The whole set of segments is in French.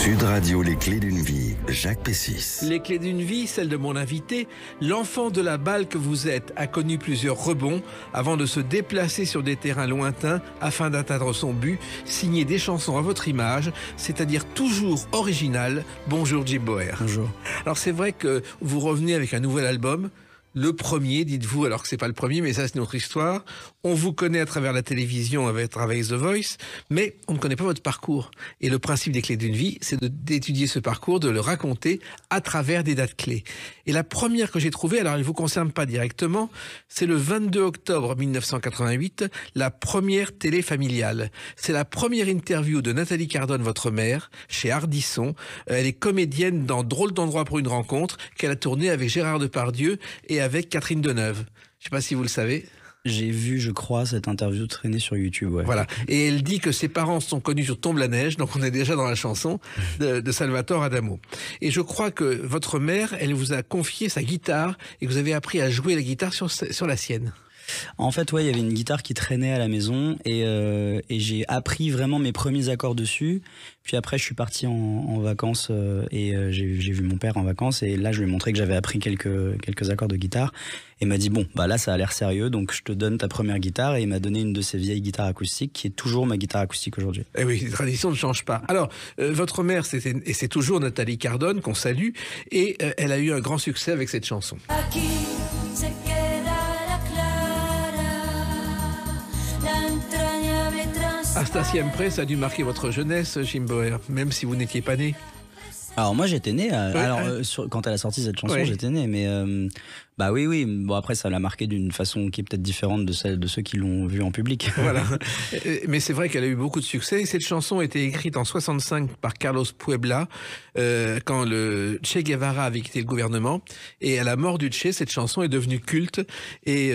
Sud Radio, les clés d'une vie, Jacques Pessis. Les clés d'une vie, celle de mon invité, l'enfant de la balle que vous êtes a connu plusieurs rebonds avant de se déplacer sur des terrains lointains afin d'atteindre son but, signer des chansons à votre image, c'est-à-dire toujours originales. Bonjour Jim Boer. Bonjour. Alors c'est vrai que vous revenez avec un nouvel album. Le premier, dites-vous, alors que c'est pas le premier, mais ça c'est notre histoire. On vous connaît à travers la télévision, avec The Voice, mais on ne connaît pas votre parcours. Et le principe des clés d'une vie, c'est d'étudier ce parcours, de le raconter à travers des dates clés. Et la première que j'ai trouvée, alors elle ne vous concerne pas directement, c'est le 22 octobre 1988, la première télé familiale. C'est la première interview de Nathalie Cardone, votre mère, chez Ardisson. Elle est comédienne dans Drôle d'endroit pour une rencontre, qu'elle a tournée avec Gérard Depardieu et avec Catherine Deneuve. Je ne sais pas si vous le savez. J'ai vu, je crois, cette interview traîner sur YouTube. Ouais. Voilà. Et elle dit que ses parents sont connus sur Tombe la neige, donc on est déjà dans la chanson de Salvatore Adamo. Et je crois que votre mère, elle vous a confié sa guitare et que vous avez appris à jouer la guitare sur la sienne. En fait, ouais, il y avait une guitare qui traînait à la maison et j'ai appris vraiment mes premiers accords dessus. Puis après, je suis parti en vacances et j'ai vu mon père en vacances et là, je lui ai montré que j'avais appris quelques accords de guitare. Et il m'a dit, bon, bah là, ça a l'air sérieux, donc je te donne ta première guitare. Et il m'a donné une de ses vieilles guitares acoustiques qui est toujours ma guitare acoustique aujourd'hui. Eh oui, les traditions ne changent pas. Alors, votre mère, c'est toujours Nathalie Cardone, qu'on salue, et elle a eu un grand succès avec cette chanson. Hasta siempre, ça a dû marquer votre jeunesse, Jim Boer, même si vous n'étiez pas né. Alors moi j'étais né, quand elle a sorti cette chanson, j'étais né, mais bah oui, bon après ça l'a marqué d'une façon qui est peut-être différente de celle de ceux qui l'ont vue en public. Voilà, mais c'est vrai qu'elle a eu beaucoup de succès. Cette chanson a été écrite en 65 par Carlos Puebla, quand le Che Guevara avait quitté le gouvernement, et à la mort du Che, cette chanson est devenue culte, et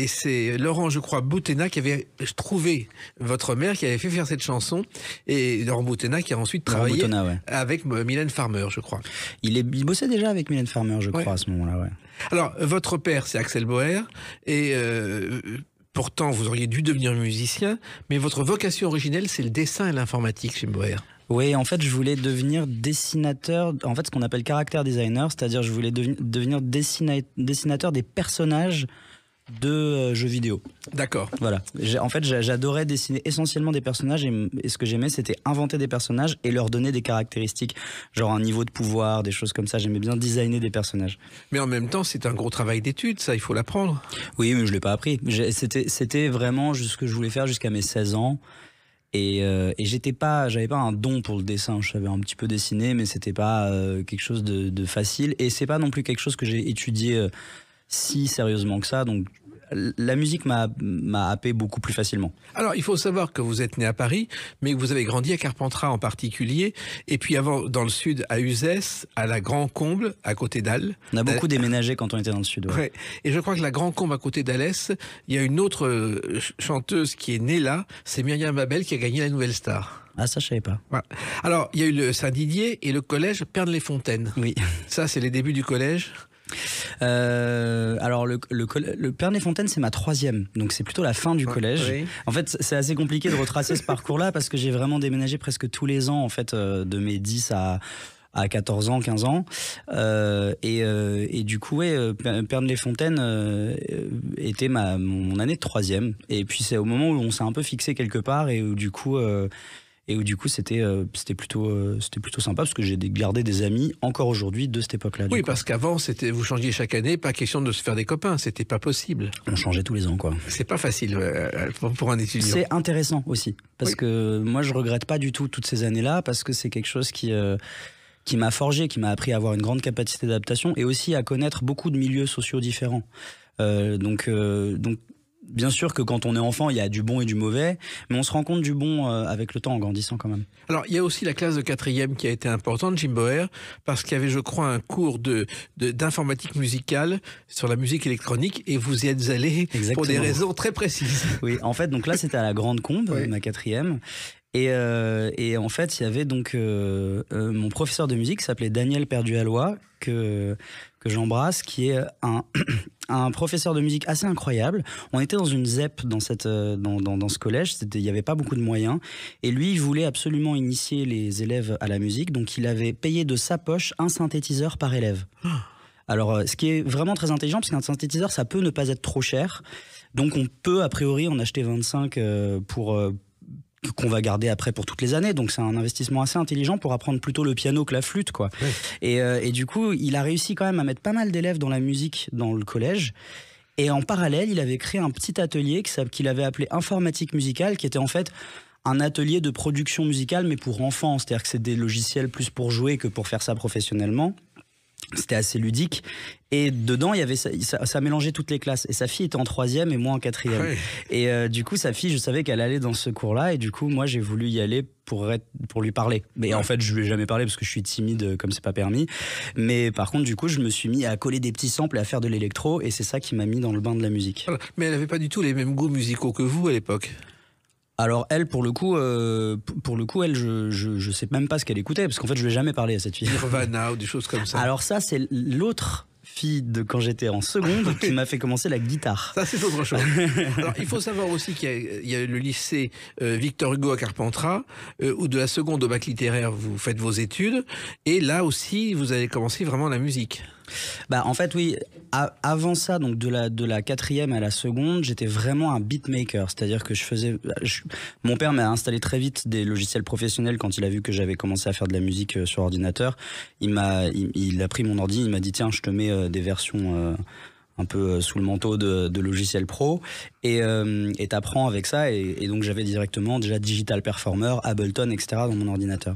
c'est Laurent, je crois, Boutena qui avait trouvé votre mère, qui avait fait faire cette chanson, et Laurent Boutena qui a ensuite travaillé avec Mylène Farmer, je crois. Il bossait déjà avec Mylène Farmer, je crois, à ce moment-là, ouais. Alors, votre père, c'est Axel Boer, et pourtant, vous auriez dû devenir musicien, mais votre vocation originelle, c'est le dessin et l'informatique, chez Boer. Oui, en fait, je voulais devenir dessinateur, en fait, ce qu'on appelle character designer, c'est-à-dire je voulais devenir dessinateur des personnages de jeux vidéo. D'accord. Voilà. En fait, j'adorais dessiner essentiellement des personnages et ce que j'aimais, c'était inventer des personnages et leur donner des caractéristiques, genre un niveau de pouvoir, des choses comme ça. J'aimais bien designer des personnages. Mais en même temps, c'est un gros travail d'étude, ça, il faut l'apprendre. Oui, mais je l'ai pas appris. C'était vraiment ce que je voulais faire jusqu'à mes 16 ans. Et j'avais pas un don pour le dessin. Je savais un petit peu dessiner, mais c'était pas quelque chose de facile. Et c'est pas non plus quelque chose que j'ai étudié si sérieusement que ça, donc la musique m'a happé beaucoup plus facilement. Alors, il faut savoir que vous êtes né à Paris, mais que vous avez grandi à Carpentras en particulier, et puis avant, dans le sud, à Uzès, à la Grand-Comble, à côté d'Al. On a beaucoup déménagé quand on était dans le sud. Ouais. Et je crois que la Grand-Combe, à côté d'Alès, il y a une autre chanteuse qui est née là, c'est Myriam Babel qui a gagné la Nouvelle Star. Ah, ça, je savais pas. Voilà. Alors, il y a eu le Saint-Didier et le collège Pernes-les-Fontaines. Oui. Ça, c'est les débuts du collège. Alors le Pernes-les-Fontaines, c'est ma 3e, donc c'est plutôt la fin du collège. Oui. En fait, c'est assez compliqué de retracer ce parcours-là parce que j'ai vraiment déménagé presque tous les ans en fait, de mes 10 à 14 ans, 15 ans. Et du coup, Pernes-les-Fontaines était mon année de 3e. Et puis c'est au moment où on s'est un peu fixé quelque part et où du coup c'était plutôt sympa parce que j'ai gardé des amis encore aujourd'hui de cette époque-là. Oui, parce qu'avant vous changiez chaque année, pas question de se faire des copains, c'était pas possible. On changeait tous les ans, quoi. C'est pas facile pour un étudiant. C'est intéressant aussi parce que moi je regrette pas du tout toutes ces années-là parce que c'est quelque chose qui m'a forgé, qui m'a appris à avoir une grande capacité d'adaptation et aussi à connaître beaucoup de milieux sociaux différents. Donc bien sûr que quand on est enfant, il y a du bon et du mauvais, mais on se rend compte du bon avec le temps en grandissant quand même. Alors, il y a aussi la classe de 4e qui a été importante, Jim Boer, parce qu'il y avait, je crois, un cours d'informatique musicale sur la musique électronique et vous y êtes allé pour des raisons très précises. Oui, en fait, donc là, c'était à la Grande Combe, ma 4e. Et en fait, il y avait donc mon professeur de musique qui s'appelait Daniel Perdualois, que j'embrasse, qui est un professeur de musique assez incroyable. On était dans une ZEP dans ce collège, il n'y avait pas beaucoup de moyens. Et lui, il voulait absolument initier les élèves à la musique, donc il avait payé de sa poche un synthétiseur par élève. Alors, ce qui est vraiment très intelligent, parce qu'un synthétiseur, ça peut ne pas être trop cher. Donc, on peut, a priori, en acheter 25 qu'on va garder après pour toutes les années. Donc, c'est un investissement assez intelligent pour apprendre plutôt le piano que la flûte, quoi. Oui. Et du coup, il a réussi quand même à mettre pas mal d'élèves dans la musique dans le collège. Et en parallèle, il avait créé un petit atelier qu'il avait appelé Informatique Musicale, qui était en fait un atelier de production musicale, mais pour enfants. C'est-à-dire que c'est des logiciels plus pour jouer que pour faire ça professionnellement. C'était assez ludique. Et dedans, il y avait ça mélangeait toutes les classes. Et sa fille était en 3e et moi en 4e. Oui. Et du coup, sa fille, je savais qu'elle allait dans ce cours-là. Et du coup, moi, j'ai voulu y aller pour lui parler. Mais en fait, je lui ai jamais parlé parce que je suis timide, comme c'est pas permis. Mais par contre, du coup, je me suis mis à coller des petits samples et à faire de l'électro. Et c'est ça qui m'a mis dans le bain de la musique. Voilà. Mais elle avait pas du tout les mêmes goûts musicaux que vous à l'époque. Alors elle, pour le coup, elle, je sais même pas ce qu'elle écoutait, parce qu'en fait, je lui ai jamais parlé à cette fille. Nirvana ou des choses comme ça. Alors ça, c'est l'autre fille de quand j'étais en seconde qui m'a fait commencer la guitare. Ça, c'est autre chose. Alors, il faut savoir aussi qu'il y a le lycée Victor Hugo à Carpentras, où de la seconde au bac littéraire, vous faites vos études, et là aussi, vous avez commencé vraiment la musique. Bah en fait oui, avant ça, donc de la 4e à la seconde, j'étais vraiment un beatmaker, c'est-à-dire que mon père m'a installé très vite des logiciels professionnels quand il a vu que j'avais commencé à faire de la musique sur ordinateur. Il a pris mon ordi, il m'a dit tiens, je te mets des versions un peu sous le manteau de logiciels pro et t'apprends avec ça et donc j'avais directement déjà Digital Performer, Ableton, etc. dans mon ordinateur.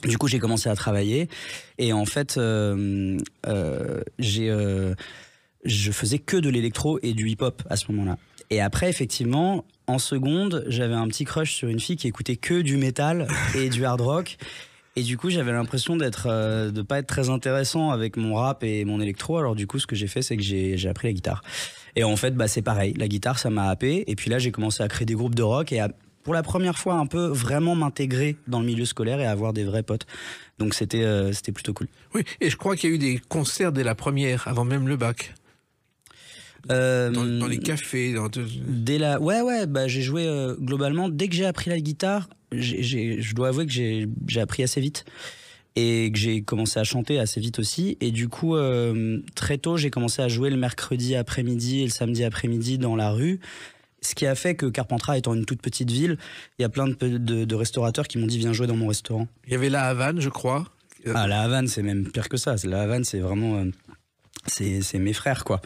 Du coup, j'ai commencé à travailler et en fait, je faisais que de l'électro et du hip-hop à ce moment-là. Et après, effectivement, en seconde, j'avais un petit crush sur une fille qui écoutait que du métal et du hard rock. Et du coup, j'avais l'impression de pas être très intéressant avec mon rap et mon électro. Alors du coup, ce que j'ai fait, c'est que j'ai appris la guitare. Et en fait, c'est pareil. La guitare, ça m'a happé. Et puis là, j'ai commencé à créer des groupes de rock et pour la première fois, un peu vraiment m'intégrer dans le milieu scolaire et avoir des vrais potes. Donc c'était plutôt cool. Oui, et je crois qu'il y a eu des concerts dès la première, avant même le bac. Dans les cafés. Ouais, j'ai joué globalement. Dès que j'ai appris la guitare, je dois avouer que j'ai appris assez vite. Et que j'ai commencé à chanter assez vite aussi. Et du coup, très tôt, j'ai commencé à jouer le mercredi après-midi et le samedi après-midi dans la rue. Ce qui a fait que Carpentras étant une toute petite ville, il y a plein de restaurateurs qui m'ont dit viens jouer dans mon restaurant. Il y avait la Havane, je crois. Ah, la Havane, c'est même pire que ça. La Havane, c'est vraiment... c'est mes frères, quoi.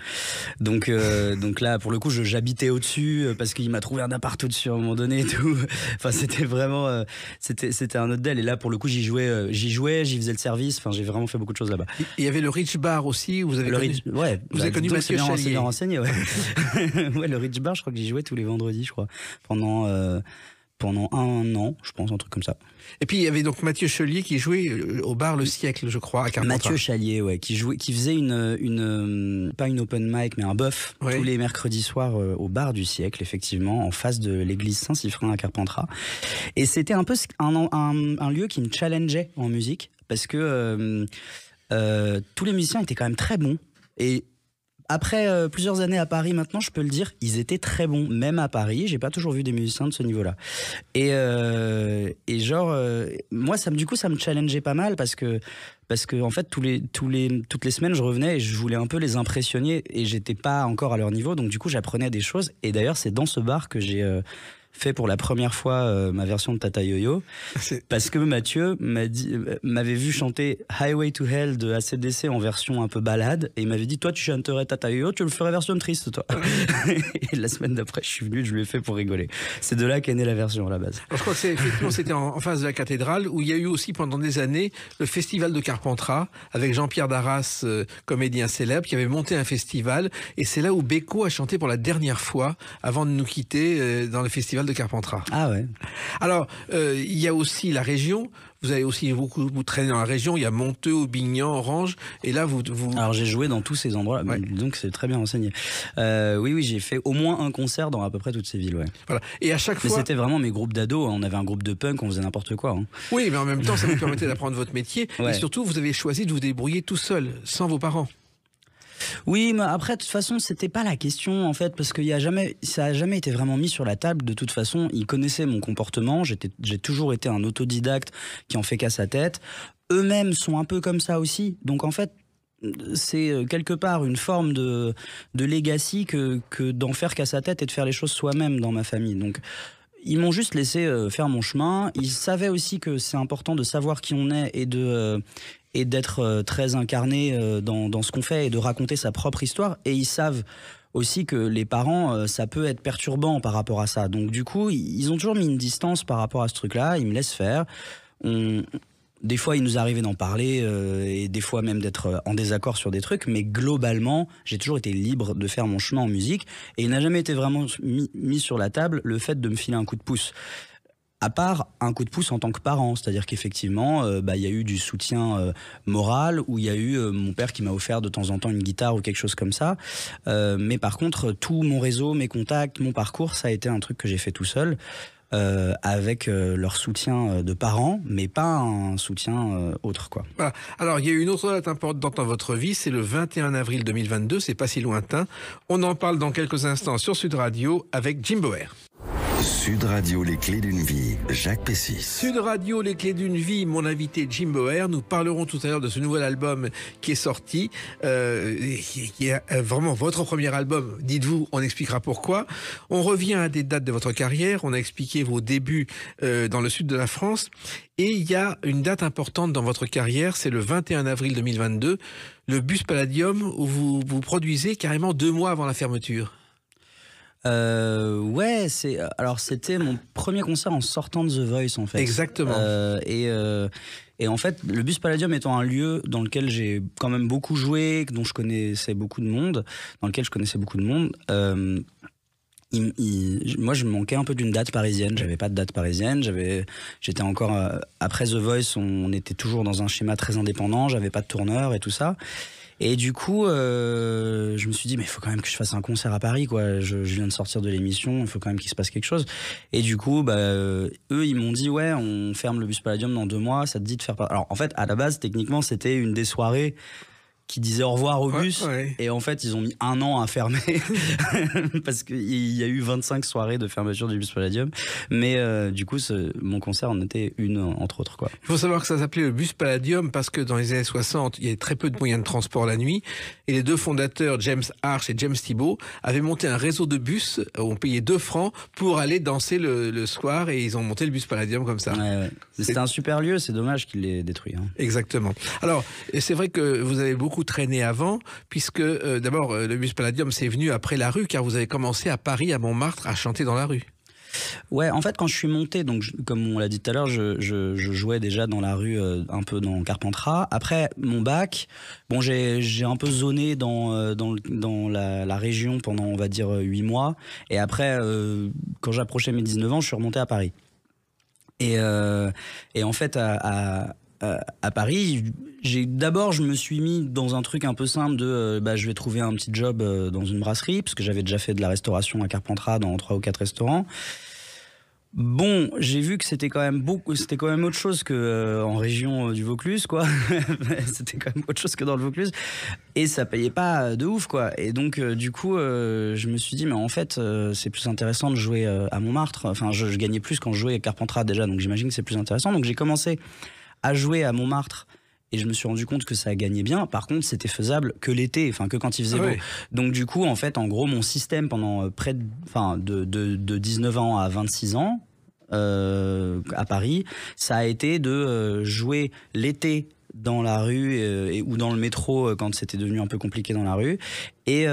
Donc là, pour le coup, j'habitais au-dessus parce qu'il m'a trouvé un appart au-dessus à un moment donné et tout. Enfin, c'était vraiment... c'était un autre deal. Et là, pour le coup, j'y jouais, j'y faisais le service. Enfin, j'ai vraiment fait beaucoup de choses là-bas. Il y avait le Rich Bar aussi, où vous avez connu... Ouais. Vous avez connu Mathieu Chalier. C'est bien renseigné, ouais. Ouais, le Rich Bar, je crois que j'y jouais tous les vendredis, je crois. Pendant 1 an, je pense, un truc comme ça. Et puis il y avait donc Mathieu Chalier qui jouait au bar Le Siècle, je crois, à Carpentras. Mathieu Chalier, ouais, qui faisait pas une open mic, mais un bœuf tous les mercredis soirs au bar du Siècle, effectivement, en face de l'église Saint-Siffrin à Carpentras. Et c'était un peu un lieu qui me challengeait en musique, parce que tous les musiciens étaient quand même très bons. Et après plusieurs années à Paris maintenant, je peux le dire, ils étaient très bons. Même à Paris, j'ai pas toujours vu des musiciens de ce niveau-là. Et moi, du coup, ça me challengeait pas mal parce que en fait, toutes les semaines, je revenais et je voulais un peu les impressionner et j'étais pas encore à leur niveau. Donc du coup, j'apprenais des choses. Et d'ailleurs, c'est dans ce bar que j'ai fait pour la première fois ma version de Tata Yo-Yo, parce que Mathieu m'avait vu chanter Highway to Hell de AC/DC en version un peu balade, et il m'avait dit toi tu chanterais Tata Yo-Yo, tu le ferais version triste toi. Et la semaine d'après je suis venu, je lui ai fait pour rigoler. C'est de là qu'est née la version à la base. Alors, je crois que c'était en face de la cathédrale, où il y a eu aussi pendant des années le festival de Carpentras avec Jean-Pierre Darras, comédien célèbre, qui avait monté un festival, et c'est là où Beko a chanté pour la dernière fois avant de nous quitter dans le festival de Carpentras. Ah ouais. Alors, il y a aussi la région. vous avez aussi vous traînez dans la région, il y a Monteux, Aubignan, Orange, et là vous... Alors j'ai joué dans tous ces endroits, ouais. Donc c'est très bien renseigné. Oui, j'ai fait au moins un concert dans à peu près toutes ces villes, ouais. Voilà. Et à chaque fois... Mais c'était vraiment mes groupes d'ados, on avait un groupe de punk, on faisait n'importe quoi. Hein. Oui, mais en même temps, ça vous permettait d'apprendre votre métier, et surtout, vous avez choisi de vous débrouiller tout seul, sans vos parents. Oui, mais après, de toute façon, c'était pas la question, en fait, parce que ça a jamais été vraiment mis sur la table. De toute façon, ils connaissaient mon comportement. J'ai toujours été un autodidacte qui en fait qu'à sa tête. Eux-mêmes sont un peu comme ça aussi. Donc, en fait, c'est quelque part une forme de legacy que d'en faire qu'à sa tête et de faire les choses soi-même dans ma famille. Donc, ils m'ont juste laissé faire mon chemin. Ils savaient aussi que c'est important de savoir qui on est et d'être très incarné dans ce qu'on fait et de raconter sa propre histoire. Et ils savent aussi que les parents, ça peut être perturbant par rapport à ça. Donc du coup, ils ont toujours mis une distance par rapport à ce truc-là. Ils me laissent faire. Des fois, il nous arrivait d'en parler et des fois même d'être en désaccord sur des trucs. Mais globalement, j'ai toujours été libre de faire mon chemin en musique. Et il n'a jamais été vraiment mis sur la table le fait de me filer un coup de pouce. À part un coup de pouce en tant que parent, c'est-à-dire qu'effectivement, y a eu du soutien moral, où il y a eu mon père qui m'a offert de temps en temps une guitare ou quelque chose comme ça. Mais par contre, tout mon réseau, mes contacts, mon parcours, ça a été un truc que j'ai fait tout seul, avec leur soutien de parents, mais pas un soutien autre, quoi. Voilà. Alors, il y a eu une autre date importante dans votre vie, c'est le 21 avril 2022, c'est pas si lointain. On en parle dans quelques instants sur Sud Radio avec Jim Boer. Sud Radio, les clés d'une vie, Jacques Pessis. Sud Radio, les clés d'une vie, mon invité Jim Boer. Nous parlerons tout à l'heure de ce nouvel album qui est sorti, qui est vraiment votre premier album. Dites-vous, on expliquera pourquoi. On revient à des dates de votre carrière. On a expliqué vos débuts dans le sud de la France. Et il y a une date importante dans votre carrière, c'est le 21 avril 2022, le Bus Palladium, où vous produisez carrément 2 mois avant la fermeture. Ouais, c'était mon premier concert en sortant de The Voice, en fait. Exactement. Et en fait, le Bus Palladium étant un lieu dans lequel j'ai quand même beaucoup joué, dont je connaissais beaucoup de monde, moi je me manquais un peu d'une date parisienne. J'avais pas de date parisienne. J'étais encore après The Voice, on était toujours dans un schéma très indépendant. J'avais pas de tourneur et tout ça. Et du coup, je me suis dit, mais il faut quand même que je fasse un concert à Paris, quoi. Je viens de sortir de l'émission, il faut quand même qu'il se passe quelque chose. Et du coup, eux, ils m'ont dit, ouais, on ferme le Bus Palladium dans 2 mois, ça te dit de faire... Alors, en fait, à la base, techniquement, c'était une des soirées qui disait au revoir au bus. Ouais. Et en fait, ils ont mis 1 an à fermer parce qu'il y a eu 25 soirées de fermeture du Bus Palladium. Mais du coup, mon concert en était une, entre autres, quoi. Il faut savoir que ça s'appelait le Bus Palladium parce que dans les années 60, il y avait très peu de moyens de transport la nuit. Et les 2 fondateurs, James Arch et James Thibault, avaient monté un réseau de bus où on payait 2 francs pour aller danser le soir. Et ils ont monté le Bus Palladium comme ça. Ouais. C'était un super lieu, c'est dommage qu'il l'ait détruit. Hein. Exactement. Alors, c'est vrai que vous avez beaucoup traîné avant, puisque d'abord, le Bus Palladium, c'est venu après la rue, car vous avez commencé à Paris, à Montmartre, à chanter dans la rue. Ouais, en fait, quand je suis monté, donc comme on l'a dit tout à l'heure, je jouais déjà dans la rue, un peu dans Carpentras. Après mon bac, bon, j'ai un peu zoné dans la région pendant, on va dire, 8 mois. Et après, quand j'approchais mes 19 ans, je suis remonté à Paris. Et en fait, à Paris, d'abord je me suis mis dans un truc un peu simple de je vais trouver un petit job dans une brasserie, parce que j'avais déjà fait de la restauration à Carpentras dans 3 ou 4 restaurants. Bon, j'ai vu que c'était quand même autre chose que en région du Vaucluse, quoi. C'était quand même autre chose que dans le Vaucluse, et ça payait pas de ouf, quoi. Et donc du coup, je me suis dit, mais en fait, c'est plus intéressant de jouer à Montmartre. Enfin, je gagnais plus quand je jouais à Carpentras déjà, donc j'imagine que c'est plus intéressant. Donc j'ai commencé à jouer à Montmartre. Et je me suis rendu compte que ça gagnait bien. Par contre, c'était faisable que l'été, enfin que quand il faisait beau. Donc du coup, en fait, en gros, mon système pendant de 19 ans à 26 ans à Paris, ça a été de jouer l'été dans la rue ou dans le métro quand c'était devenu un peu compliqué dans la rue, et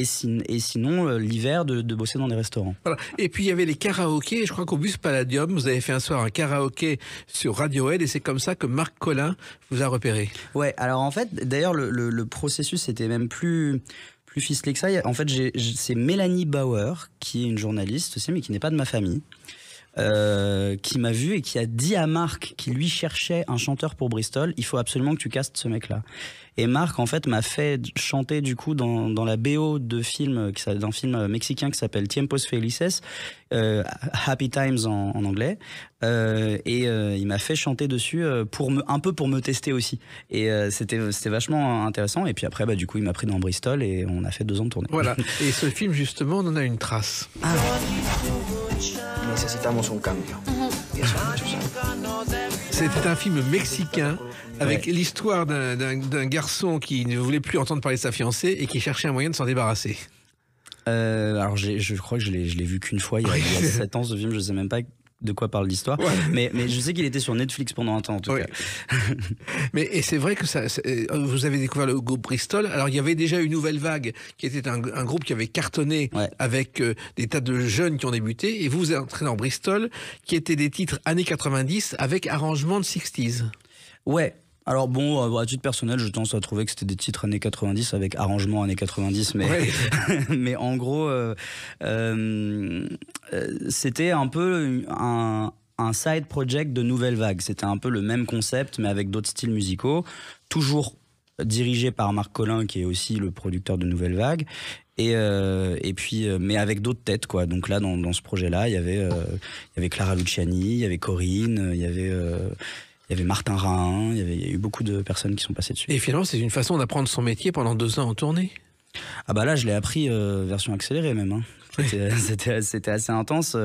sinon l'hiver de bosser dans des restaurants. Voilà. Et puis il y avait les karaokés. Je crois qu'au Bus Palladium, vous avez fait un soir un karaoké sur Radiohead, et c'est comme ça que Marc Collin vous a repéré. Ouais, alors en fait, d'ailleurs le processus était même plus ficelé que ça. En fait, c'est Mélanie Bauer, qui est une journaliste aussi, mais qui n'est pas de ma famille. qui m'a vu et qui a dit à Marc, qui lui cherchait un chanteur pour Bristol, il faut absolument que tu castes ce mec-là. Et Marc, en fait, m'a fait chanter du coup dans la BO d'un film mexicain qui s'appelle Tiempos Felices, Happy Times en anglais, et il m'a fait chanter dessus un peu pour me tester aussi. Et c'était vachement intéressant. Et puis après, du coup, il m'a pris dans Bristol et on a fait 2 ans de tournée. Voilà. Et ce film, justement, on en a une trace. Ah. Necesitamos un cambio. C'était un film mexicain avec l'histoire d'un garçon qui ne voulait plus entendre parler de sa fiancée et qui cherchait un moyen de s'en débarrasser. Alors je crois que je l'ai vu qu'une fois il y a 7 ans ce film, je sais même pas de quoi parle l'histoire, mais je sais qu'il était sur Netflix pendant un temps en tout cas. Et c'est vrai que vous avez découvert le groupe Bristol. Alors il y avait déjà une nouvelle vague qui était un groupe qui avait cartonné avec des tas de jeunes qui ont débuté, et vous êtes entré dans Bristol qui étaient des titres années 90 avec arrangement de 60s. Ouais. Alors bon, à titre personnel, je tendance à trouver que c'était des titres années 90 avec arrangement années 90, mais, mais en gros, c'était un peu un side project de Nouvelle Vague. C'était un peu le même concept, mais avec d'autres styles musicaux, toujours dirigé par Marc Collin, qui est aussi le producteur de Nouvelle Vague. Et puis, mais avec d'autres têtes, quoi. Donc là, dans ce projet-là, il y avait Clara Luciani, il y avait Corinne, il y avait Martin Rahin, il y a eu beaucoup de personnes qui sont passées dessus. Et finalement, c'est une façon d'apprendre son métier pendant 2 ans en tournée. Ah bah là, je l'ai appris version accélérée même. Hein. C'était assez intense.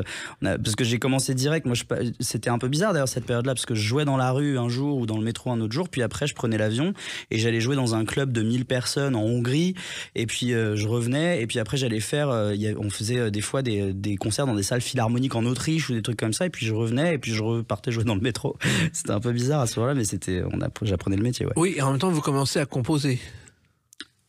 Parce que j'ai commencé direct. Moi, c'était un peu bizarre d'ailleurs cette période-là, parce que je jouais dans la rue un jour ou dans le métro un autre jour. Puis après, je prenais l'avion et j'allais jouer dans un club de 1000 personnes en Hongrie. Et puis je revenais. Et puis après, j'allais faire. On faisait des fois des concerts dans des salles philharmoniques en Autriche ou des trucs comme ça. Et puis je revenais et puis je repartais jouer dans le métro. C'était un peu bizarre à ce moment-là, mais j'apprenais le métier. Ouais. Oui, et en même temps, vous commencez à composer.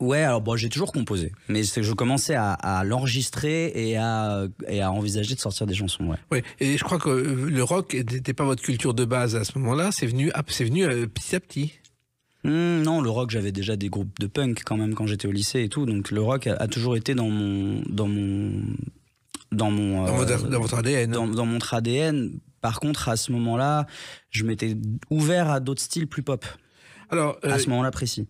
Ouais, alors bon, j'ai toujours composé, mais c'est que je commençais à l'enregistrer et à envisager de sortir des chansons. Ouais. Oui, et je crois que le rock n'était pas votre culture de base à ce moment-là, c'est venu petit à petit. Non, le rock, j'avais déjà des groupes de punk quand même quand j'étais au lycée et tout, donc le rock a toujours été dans votre ADN. Dans mon ADN. Par contre, à ce moment-là, je m'étais ouvert à d'autres styles plus pop. Alors, à ce moment-là précis.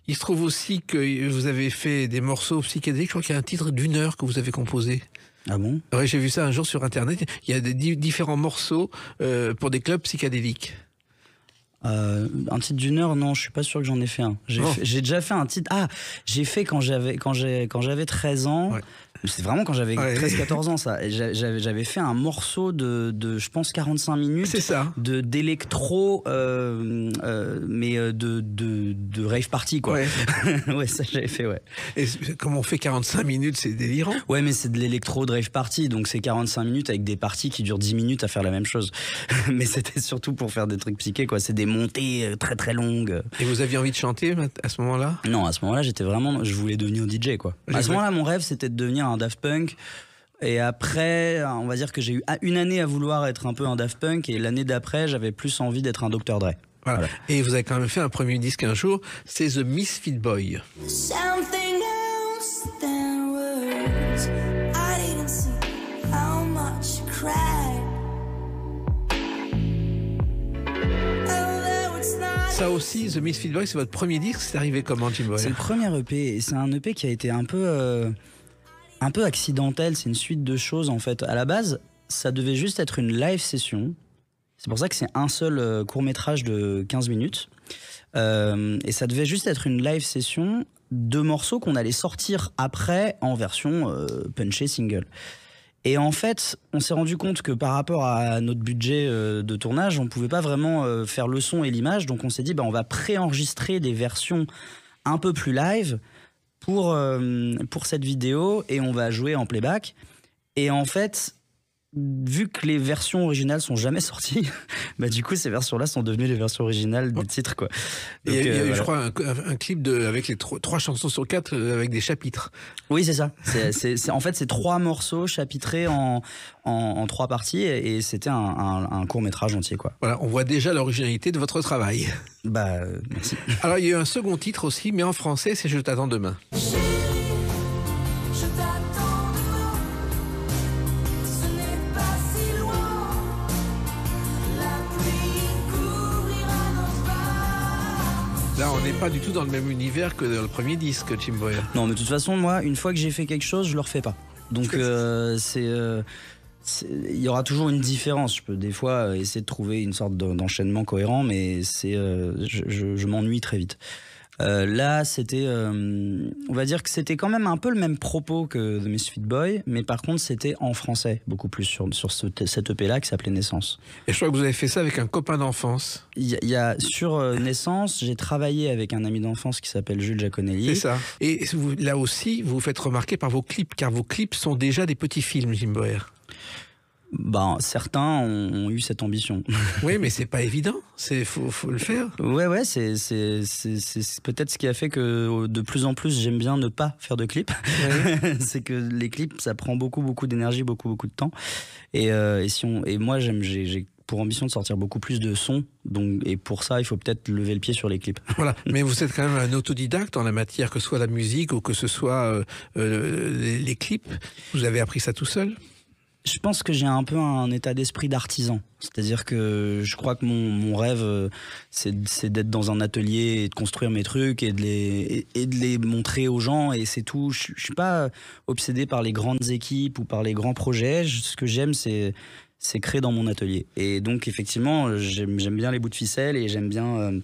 Il se trouve aussi que vous avez fait des morceaux psychédéliques. Je crois qu'il y a un titre d'1 heure que vous avez composé. Ah bon? Oui, j'ai vu ça un jour sur Internet. Il y a différents morceaux pour des clubs psychédéliques. Un titre d'1 heure, non, je suis pas sûr que j'en ai fait un. J'ai déjà fait un titre. Ah, j'ai fait quand j'avais 13 ans. Ouais. C'est vraiment quand j'avais 13-14 ans, ça. J'avais fait un morceau de je pense 45 minutes. C'est ça. D'électro, mais de rave party, quoi. Ouais, ouais, ça j'avais fait, ouais. Et comme on fait 45 minutes, c'est délirant. Ouais, mais c'est de l'électro de rave party, donc c'est 45 minutes avec des parties qui durent 10 minutes à faire la même chose. Mais c'était surtout pour faire des trucs psychés, quoi. C'est des montées très très longues. Et vous aviez envie de chanter à ce moment-là? Non, à ce moment-là, je voulais devenir DJ, quoi. À ce moment-là, mon rêve, c'était de devenir un Daft Punk. Et après, on va dire que j'ai eu une année à vouloir être un peu un Daft Punk, et l'année d'après, j'avais plus envie d'être un Dr. Dre. Voilà. Et vous avez quand même fait un premier disque un jour, c'est The Misfit Boy. Something else than words. I didn't see how much you cried. Ça aussi, The Misfit Boy, c'est votre premier disque. C'est arrivé comment, Jim Boy? C'est le premier EP, et c'est un EP qui a été un peu accidentel. C'est une suite de choses, en fait. À la base, ça devait juste être une live session. C'est pour ça que c'est un seul court-métrage de 15 minutes. Et ça devait juste être une live session de morceaux qu'on allait sortir après en version punchée single. Et en fait, on s'est rendu compte que par rapport à notre budget de tournage, on pouvait pas vraiment faire le son et l'image. Donc on s'est dit, on va préenregistrer des versions un peu plus live pour cette vidéo, et on va jouer en playback. Et en fait, vu que les versions originales sont jamais sorties, du coup ces versions-là sont devenues les versions originales des titres, quoi. Donc, il y a eu, je crois, un clip avec les 3 chansons sur 4 avec des chapitres. Oui, c'est ça. En fait, c'est 3 morceaux chapitrés en 3 parties, et c'était un court-métrage entier, quoi. Voilà, on voit déjà l'originalité de votre travail. Merci. Alors, il y a eu un second titre aussi, mais en français, c'est Je t'attends demain. Là, on n'est pas du tout dans le même univers que dans le premier disque, Jim Boer. Non, mais de toute façon, moi, une fois que j'ai fait quelque chose, je le refais pas. Donc, il y aura toujours une différence. Je peux des fois essayer de trouver une sorte d'enchaînement cohérent, mais je m'ennuie très vite. Là, c'était, on va dire que c'était quand même un peu le même propos que The Misfit Boy, mais par contre, c'était en français, beaucoup plus sur cette EP-là qui s'appelait Naissance. Et je crois que vous avez fait ça avec un copain d'enfance. Sur Naissance, j'ai travaillé avec un ami d'enfance qui s'appelle Jules Giaconelli. C'est ça. Et là aussi, vous vous faites remarquer par vos clips, car vos clips sont déjà des petits films, Jim Boer. Certains ont eu cette ambition. Oui, mais c'est pas évident. Faut le faire. Ouais, c'est peut-être ce qui a fait que de plus en plus j'aime bien ne pas faire de clips. Ouais. C'est que les clips, ça prend beaucoup d'énergie, beaucoup de temps. Et moi, j'ai pour ambition de sortir beaucoup plus de sons. Et pour ça, il faut peut-être lever le pied sur les clips. Voilà. Mais vous êtes quand même un autodidacte en la matière, que ce soit la musique ou que ce soit les clips. Vous avez appris ça tout seul? Je pense que j'ai un peu un état d'esprit d'artisan. C'est-à-dire que je crois que mon rêve, c'est d'être dans un atelier et de construire mes trucs et de les montrer aux gens, et c'est tout. Je suis pas obsédé par les grandes équipes ou par les grands projets. Ce que j'aime, c'est créer dans mon atelier. Et donc, effectivement, j'aime bien les bouts de ficelle et j'aime bien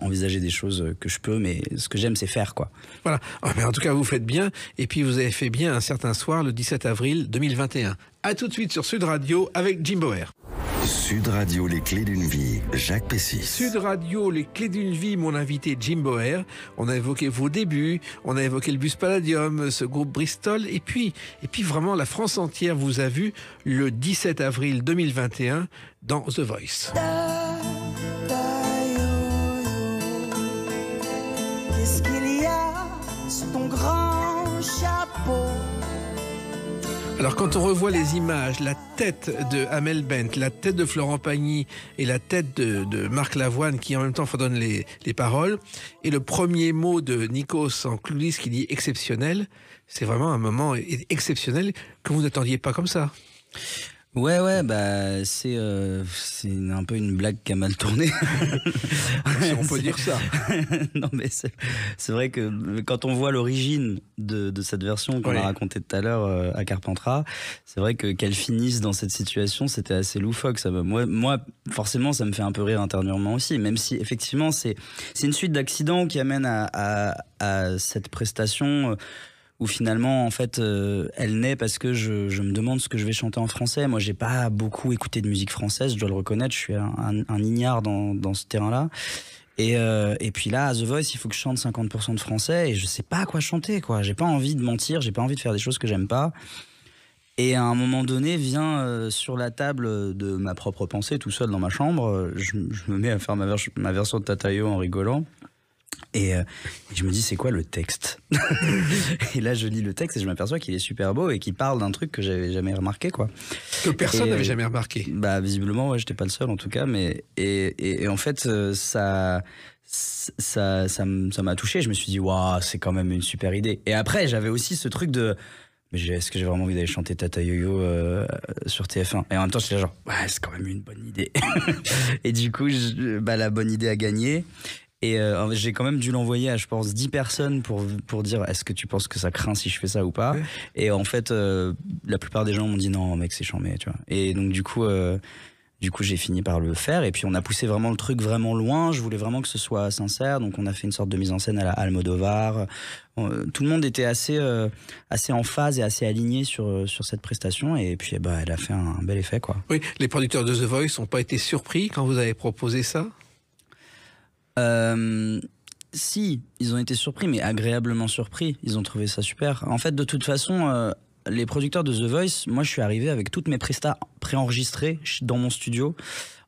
envisager des choses que je peux, mais ce que j'aime, c'est faire, quoi. Voilà. Mais en tout cas, vous faites bien. Et puis, vous avez fait bien un certain soir, le 17 avril 2021. À tout de suite sur Sud Radio avec Jim Boer. Sud Radio, les clés d'une vie, Jacques Pessis. Sud Radio, les clés d'une vie, mon invité Jim Boer. On a évoqué vos débuts, on a évoqué le Bus Palladium, ce groupe Bristol, et puis vraiment la France entière vous a vu le 17 avril 2021 dans The Voice. Qu'est-ce qu'il y a sous ton grand chapeau? Alors quand on revoit les images, la tête de Amel Bent, la tête de Florent Pagny et la tête de Marc Lavoine qui en même temps fredonne les paroles, et le premier mot de Nikos en coulisses qui dit exceptionnel, c'est vraiment un moment exceptionnel que vous n'attendiez pas comme ça. Ouais, c'est un peu une blague qui a mal tourné. Si on peut dire ça. Non, mais c'est vrai que quand on voit l'origine de cette version qu'on a racontée tout à l'heure à Carpentras, c'est vrai que qu'elle finisse dans cette situation, c'était assez loufoque. Moi, forcément, ça me fait un peu rire intérieurement aussi, même si effectivement, c'est une suite d'accidents qui amène à cette prestation. Où finalement, en fait, elle naît parce que je me demande ce que je vais chanter en français. Moi, j'ai pas beaucoup écouté de musique française, je dois le reconnaître, je suis un ignare dans ce terrain-là. Et puis là, à The Voice, il faut que je chante 50% de français et je sais pas quoi chanter, quoi. J'ai pas envie de mentir, j'ai pas envie de faire des choses que j'aime pas. Et à un moment donné, vient sur la table de ma propre pensée, tout seul dans ma chambre, je me mets à faire ma version de Tatayo en rigolant. Et je me dis, c'est quoi le texte? Et là, je lis le texte et je m'aperçois qu'il est super beau et qu'il parle d'un truc que j'avais jamais remarqué, quoi. Que personne n'avait jamais remarqué. Visiblement, ouais, j'étais pas le seul en tout cas. Mais et en fait, ça m'a touché. Je me suis dit, waouh, c'est quand même une super idée. Et après, j'avais aussi ce truc de, mais est-ce que j'ai vraiment envie d'aller chanter Tata Yo-Yo sur TF1? Et en même temps, j'étais là genre, ouais, c'est quand même une bonne idée. Et du coup, la bonne idée a gagné. Et j'ai quand même dû l'envoyer à, je pense, 10 personnes pour dire, est-ce que tu penses que ça craint si je fais ça ou pas? Et en fait, la plupart des gens m'ont dit, non, mec, c'est chambé, tu vois. Et donc, du coup, j'ai fini par le faire. Et puis, on a poussé vraiment le truc vraiment loin. Je voulais vraiment que ce soit sincère. Donc, on a fait une sorte de mise en scène à la Almodovar. Tout le monde était assez en phase et assez aligné sur cette prestation. Et puis, elle a fait un bel effet, quoi. Oui, les producteurs de The Voice n'ont pas été surpris quand vous avez proposé ça? Si, ils ont été surpris, mais agréablement surpris. Ils ont trouvé ça super. En fait, de toute façon, les producteurs de The Voice, moi, je suis arrivé avec toutes mes prestats préenregistrées dans mon studio,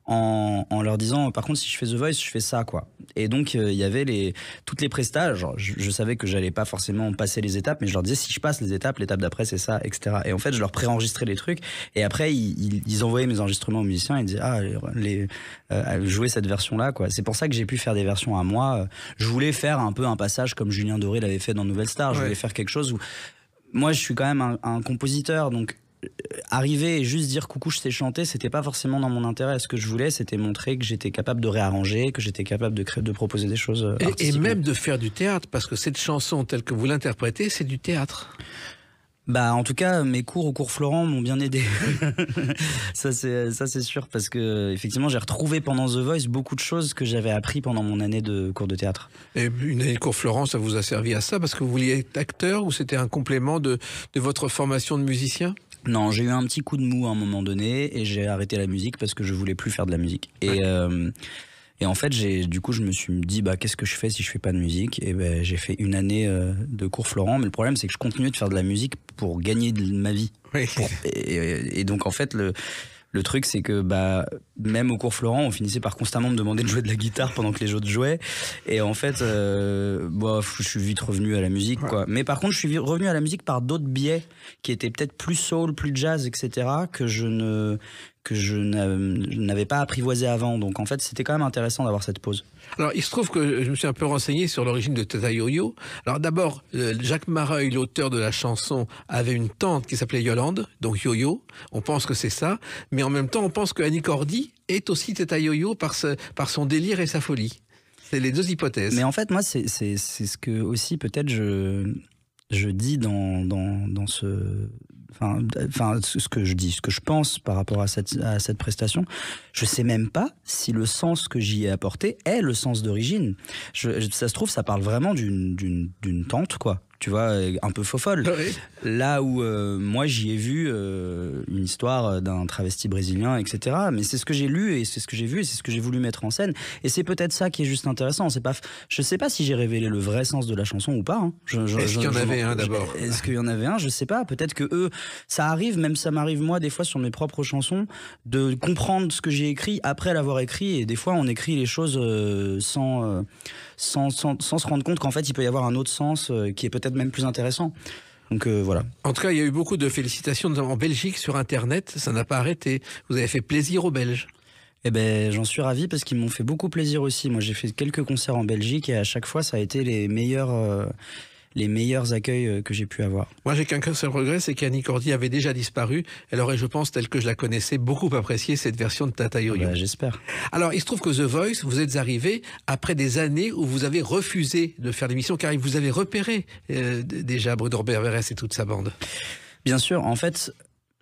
en leur disant, par contre, si je fais The Voice, je fais ça, quoi. Et donc, il y avait toutes les prestats. Genre, je savais que j'allais pas forcément passer les étapes, mais je leur disais, si je passe les étapes, l'étape d'après, c'est ça, etc. Et en fait, je leur préenregistrais les trucs. Et après, ils envoyaient mes enregistrements aux musiciens et ils disaient, jouer cette version-là, quoi. C'est pour ça que j'ai pu faire des versions à moi. Je voulais faire un peu un passage comme Julien Doré l'avait fait dans Nouvelle Star. Je voulais faire quelque chose où, moi, je suis quand même un compositeur, donc arriver et juste dire coucou, je sais chanter, c'était pas forcément dans mon intérêt. Ce que je voulais, c'était montrer que j'étais capable de réarranger, que j'étais capable de proposer des choses et même de faire du théâtre, parce que cette chanson telle que vous l'interprétez, c'est du théâtre. Bah, en tout cas, mes cours au cours Florent m'ont bien aidé. Ça c'est sûr, parce que effectivement, j'ai retrouvé pendant The Voice beaucoup de choses que j'avais appris pendant mon année de cours de théâtre. Et une année de cours Florent, ça vous a servi à ça parce que vous vouliez être acteur, ou c'était un complément de votre formation de musicien? Non, j'ai eu un petit coup de mou à un moment donné et j'ai arrêté la musique parce que je voulais plus faire de la musique. Et en fait, du coup, je me suis dit, bah, qu'est-ce que je fais si je fais pas de musique? Et ben, j'ai fait une année de cours Florent, mais le problème, c'est que je continuais de faire de la musique pour gagner de ma vie. Oui. Et donc, en fait, le truc, c'est que bah, même au cours Florent, on finissait par constamment me demander de jouer de la guitare pendant que les autres jouaient. Et en fait, je suis vite revenu à la musique, quoi. Mais par contre, je suis revenu à la musique par d'autres biais qui étaient peut-être plus soul, plus jazz, etc., que je n'avais pas apprivoisé avant. Donc en fait, c'était quand même intéressant d'avoir cette pause. Alors, il se trouve que je me suis un peu renseigné sur l'origine de Tata Yo-Yo. Alors d'abord, Jacques Mareuil, l'auteur de la chanson, avait une tante qui s'appelait Yolande, donc Yo-Yo. On pense que c'est ça. Mais en même temps, on pense que Annie Cordy est aussi Tata Yo-Yo par son délire et sa folie. C'est les deux hypothèses. Mais en fait, moi, c'est ce que aussi peut-être je dis dans ce... Enfin, ce que je dis, ce que je pense par rapport à cette prestation, je sais même pas si le sens que j'y ai apporté est le sens d'origine. Ça se trouve, ça parle vraiment d'une tante, quoi. Tu vois, un peu faux-folle. Oui. Là où moi j'y ai vu une histoire d'un travesti brésilien, etc. Mais c'est ce que j'ai lu et c'est ce que j'ai vu et c'est ce que j'ai voulu mettre en scène. Et c'est peut-être ça qui est juste intéressant. Je sais pas si j'ai révélé le vrai sens de la chanson ou pas. Hein. Est-ce qu'il y en avait un d'abord? Est-ce qu'il y en avait un? Je sais pas. Peut-être que eux, ça arrive, même ça m'arrive moi des fois sur mes propres chansons, de comprendre ce que j'ai écrit après l'avoir écrit. Et des fois on écrit les choses sans se rendre compte qu'en fait il peut y avoir un autre sens qui est peut-être même plus intéressant. Donc voilà. En tout cas, il y a eu beaucoup de félicitations en Belgique sur Internet. Ça n'a pas arrêté. Vous avez fait plaisir aux Belges. Eh ben, j'en suis ravi parce qu'ils m'ont fait beaucoup plaisir aussi. Moi, j'ai fait quelques concerts en Belgique et à chaque fois, ça a été les meilleurs accueils que j'ai pu avoir. Moi, j'ai qu'un seul regret, c'est qu'Annie Cordy avait déjà disparu. Elle aurait, je pense, telle que je la connaissais, beaucoup apprécié cette version de Tata Yo-Yo. Bah, j'espère. Alors, il se trouve que The Voice, vous êtes arrivé après des années où vous avez refusé de faire l'émission, car vous avez repéré déjà Bruno Berberès et toute sa bande. Bien sûr. En fait,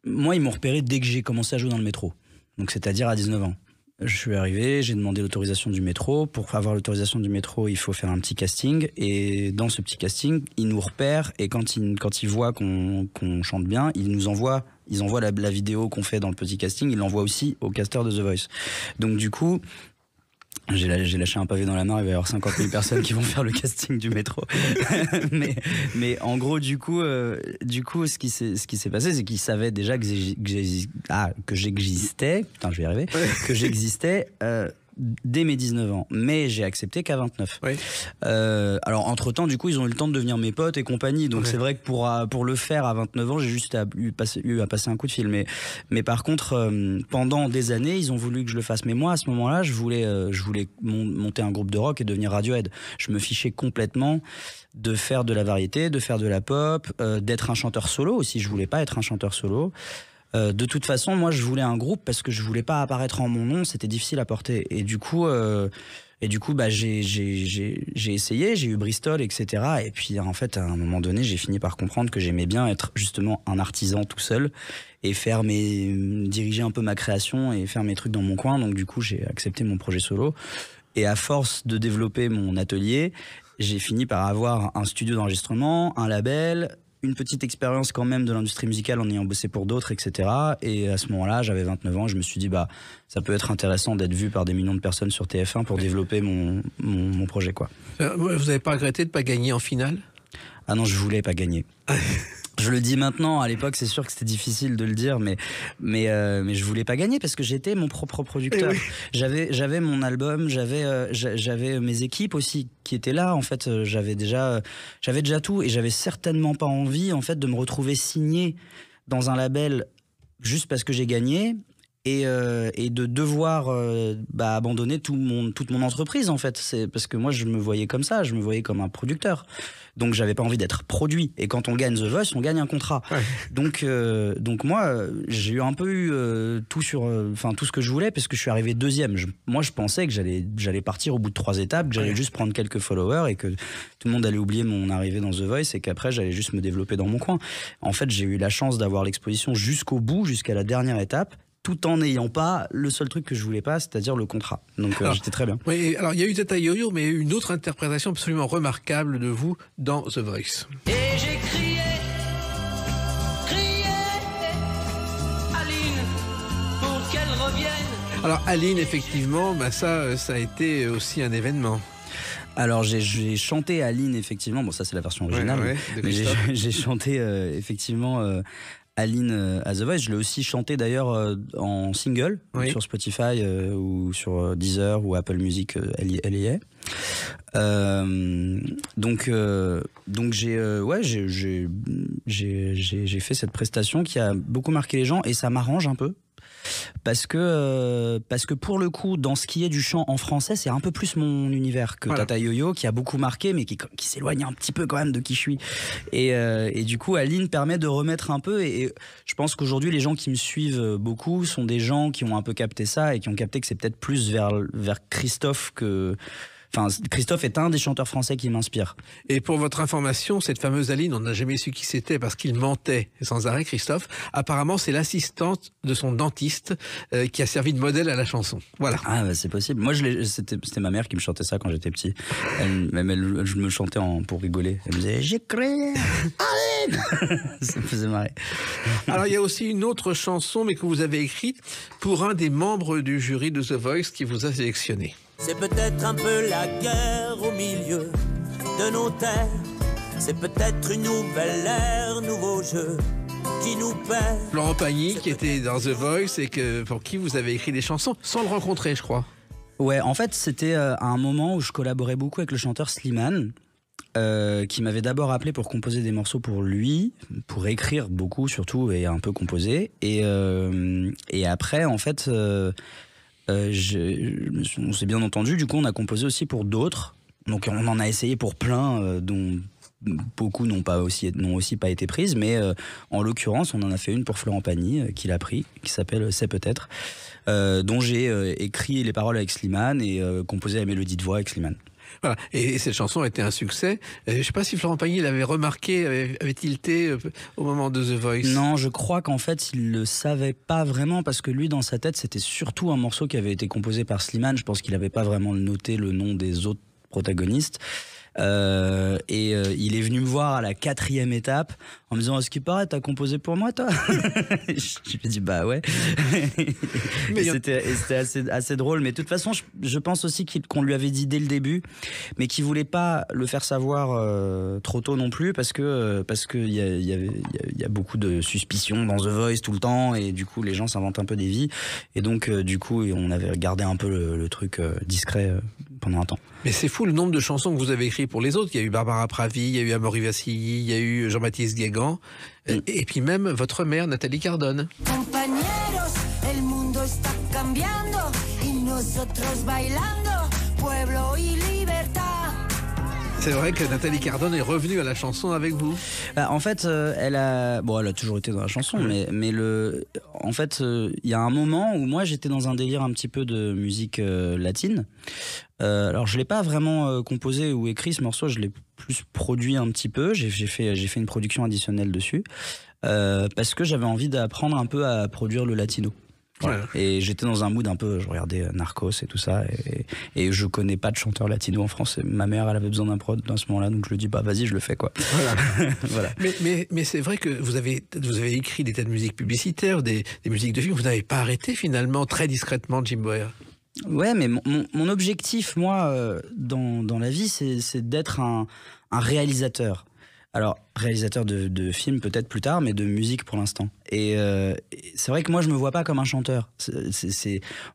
moi, ils m'ont repéré dès que j'ai commencé à jouer dans le métro. Donc, c'est-à-dire à 19 ans. Je suis arrivé, j'ai demandé l'autorisation du métro. Pour avoir l'autorisation du métro, il faut faire un petit casting. Et dans ce petit casting, ils nous repèrent. Et quand ils voient qu'on chante bien, ils envoient la vidéo qu'on fait dans le petit casting. Ils l'envoient aussi au casteur de The Voice. Donc du coup, j'ai lâché un pavé dans la mare. Il va y avoir 50 000 personnes qui vont faire le casting du métro. mais en gros, du coup, ce qui s'est passé, c'est qu'ils savaient déjà que j'existais. Putain, je vais y arriver. Que j'existais dès mes 19 ans. Mais j'ai accepté qu'à 29. Oui. Alors, entre-temps, du coup, ils ont eu le temps de devenir mes potes et compagnie. Donc, c'est vrai que pour le faire à 29 ans, j'ai juste eu à passer un coup de fil. Mais par contre, pendant des années, ils ont voulu que je le fasse. Mais moi, à ce moment-là, je voulais monter un groupe de rock et devenir Radiohead. Je me fichais complètement de faire de la variété, de faire de la pop, d'être un chanteur solo aussi. Je voulais pas être un chanteur solo. De toute façon, moi, je voulais un groupe parce que je voulais pas apparaître en mon nom. C'était difficile à porter. Et du coup, bah, j'ai essayé. J'ai eu Bristol, etc. Et puis, en fait, à un moment donné, j'ai fini par comprendre que j'aimais bien être justement un artisan tout seul et diriger un peu ma création et faire mes trucs dans mon coin. Donc, du coup, j'ai accepté mon projet solo. Et à force de développer mon atelier, j'ai fini par avoir un studio d'enregistrement, un label, une petite expérience quand même de l'industrie musicale en ayant bossé pour d'autres, etc. Et à ce moment-là, j'avais 29 ans, je me suis dit, bah, ça peut être intéressant d'être vu par des millions de personnes sur TF1 pour développer mon projet, quoi. Vous n'avez pas regretté de ne pas gagner en finale? Ah non, je voulais pas gagner. Je le dis maintenant, à l'époque, c'est sûr que c'était difficile de le dire, mais je voulais pas gagner parce que j'étais mon propre producteur. Oui. J'avais mon album, j'avais mes équipes aussi qui étaient là. En fait, j'avais déjà tout et j'avais certainement pas envie, en fait, de me retrouver signé dans un label juste parce que j'ai gagné et de devoir abandonner toute mon entreprise, en fait. C'est parce que moi, je me voyais comme ça, je me voyais comme un producteur. Donc, j'avais pas envie d'être produit. Et quand on gagne The Voice, on gagne un contrat. Ouais. Donc moi, j'ai eu un peu tout ce que je voulais, parce que je suis arrivé deuxième. Moi, je pensais que j'allais partir au bout de 3 étapes, que j'allais juste prendre quelques followers et que tout le monde allait oublier mon arrivée dans The Voice et qu'après, j'allais juste me développer dans mon coin. En fait, j'ai eu la chance d'avoir l'exposition jusqu'au bout, jusqu'à la dernière étape, tout en n'ayant pas le seul truc que je voulais pas, c'est-à-dire le contrat. Donc j'étais très bien. Oui, alors il y a eu Tata Yo-Yo, mais il y a eu une autre interprétation absolument remarquable de vous dans The Voice. Et j'ai crié, Aline, pour qu'elle revienne. Alors Aline, effectivement, ça a été aussi un événement. Alors j'ai chanté Aline, effectivement, bon ça c'est la version originale, mais j'ai chanté effectivement Aline à The Voice. Je l'ai aussi chanté d'ailleurs en single sur Spotify ou sur Deezer ou Apple Music, elle y est. Donc j'ai fait cette prestation qui a beaucoup marqué les gens et ça m'arrange un peu. Parce que pour le coup, dans ce qui est du chant en français, c'est un peu plus mon univers que Tata Yo-Yo, qui a beaucoup marqué, mais qui s'éloigne un petit peu quand même de qui je suis. Et du coup, Aline permet de remettre un peu. Et je pense qu'aujourd'hui, les gens qui me suivent beaucoup sont des gens qui ont un peu capté ça et qui ont capté que c'est peut-être plus vers Christophe que... Enfin, Christophe est un des chanteurs français qui m'inspire. Et pour votre information, cette fameuse Aline, on n'a jamais su qui c'était parce qu'il mentait sans arrêt, Christophe. Apparemment, c'est l'assistante de son dentiste qui a servi de modèle à la chanson. Voilà. Ah, bah, c'est possible. Moi, c'était ma mère qui me chantait ça quand j'étais petit. Je me chantais pour rigoler. Elle me disait « J'ai créé Aline !» Ça me faisait marrer. Alors, il y a aussi une autre chanson, mais que vous avez écrite pour un des membres du jury de The Voice qui vous a sélectionné. C'est peut-être un peu la guerre au milieu de nos terres. C'est peut-être une nouvelle ère, nouveau jeu qui nous perd. Florent Pagny, qui était dans The Voice et pour qui vous avez écrit des chansons sans le rencontrer, je crois. Ouais, en fait, c'était à un moment où je collaborais beaucoup avec le chanteur Slimane, qui m'avait d'abord appelé pour composer des morceaux pour lui, pour écrire beaucoup surtout et un peu composer. Et après, en fait... on s'est bien entendu, du coup on a composé aussi pour d'autres, donc on en a essayé pour plein dont beaucoup n'ont aussi pas été prises, mais en l'occurrence on en a fait une pour Florent Pagny qui l'a pris, qui s'appelle C'est peut-être, dont j'ai écrit les paroles avec Slimane et composé la mélodie de voix avec Slimane. Voilà. Et cette chanson a été un succès. Je ne sais pas si Florent Pagny l'avait remarqué, avait tilté au moment de The Voice. Non, je crois qu'en fait, il le savait pas vraiment parce que lui, dans sa tête, c'était surtout un morceau qui avait été composé par Slimane. Je pense qu'il n'avait pas vraiment noté le nom des autres protagonistes. Il est venu me voir à la 4e étape en me disant « À ce qui paraît, t'as composé pour moi, toi ?» Je lui ai dit « Bah ouais. » C'était assez drôle. Mais de toute façon, je pense aussi qu'on lui avait dit dès le début, mais qu'il voulait pas le faire savoir trop tôt non plus parce que y a beaucoup de suspicions dans The Voice tout le temps et du coup, les gens s'inventent un peu des vies. Et donc, du coup, on avait gardé un peu le truc discret pendant un temps. Mais c'est fou le nombre de chansons que vous avez écrites pour les autres. Il y a eu Barbara Pravi, il y a eu Amaury Vassilly, il y a eu Jean-Baptiste Guégan, et puis même votre mère, Nathalie Cardone. Compañeros, el mundo está cambiando y nosotros bailando, pueblo y libertad. C'est vrai que Nathalie Cardone est revenue à la chanson avec vous. En fait, elle a toujours été dans la chanson, mais en fait, il y a un moment où moi j'étais dans un délire un petit peu de musique latine. Alors je l'ai pas vraiment composé ou écrit ce morceau, je l'ai plus produit un petit peu. J'ai fait une production additionnelle dessus parce que j'avais envie d'apprendre un peu à produire le latino. Voilà. Et j'étais dans un mood un peu, je regardais Narcos et tout ça, et je connais pas de chanteur latino en France. Ma mère, elle avait besoin d'un prod dans ce moment-là, donc je lui dis bah vas-y, je le fais quoi. Voilà. Voilà. Mais c'est vrai que vous avez écrit des tas de musiques publicitaires, des musiques de films. Vous n'avez pas arrêté finalement très discrètement, Jim Boyer. Ouais, mais mon objectif, moi, dans la vie, c'est d'être un réalisateur. Alors, réalisateur de films peut-être plus tard, mais de musique pour l'instant. Et c'est vrai que moi je me vois pas comme un chanteur.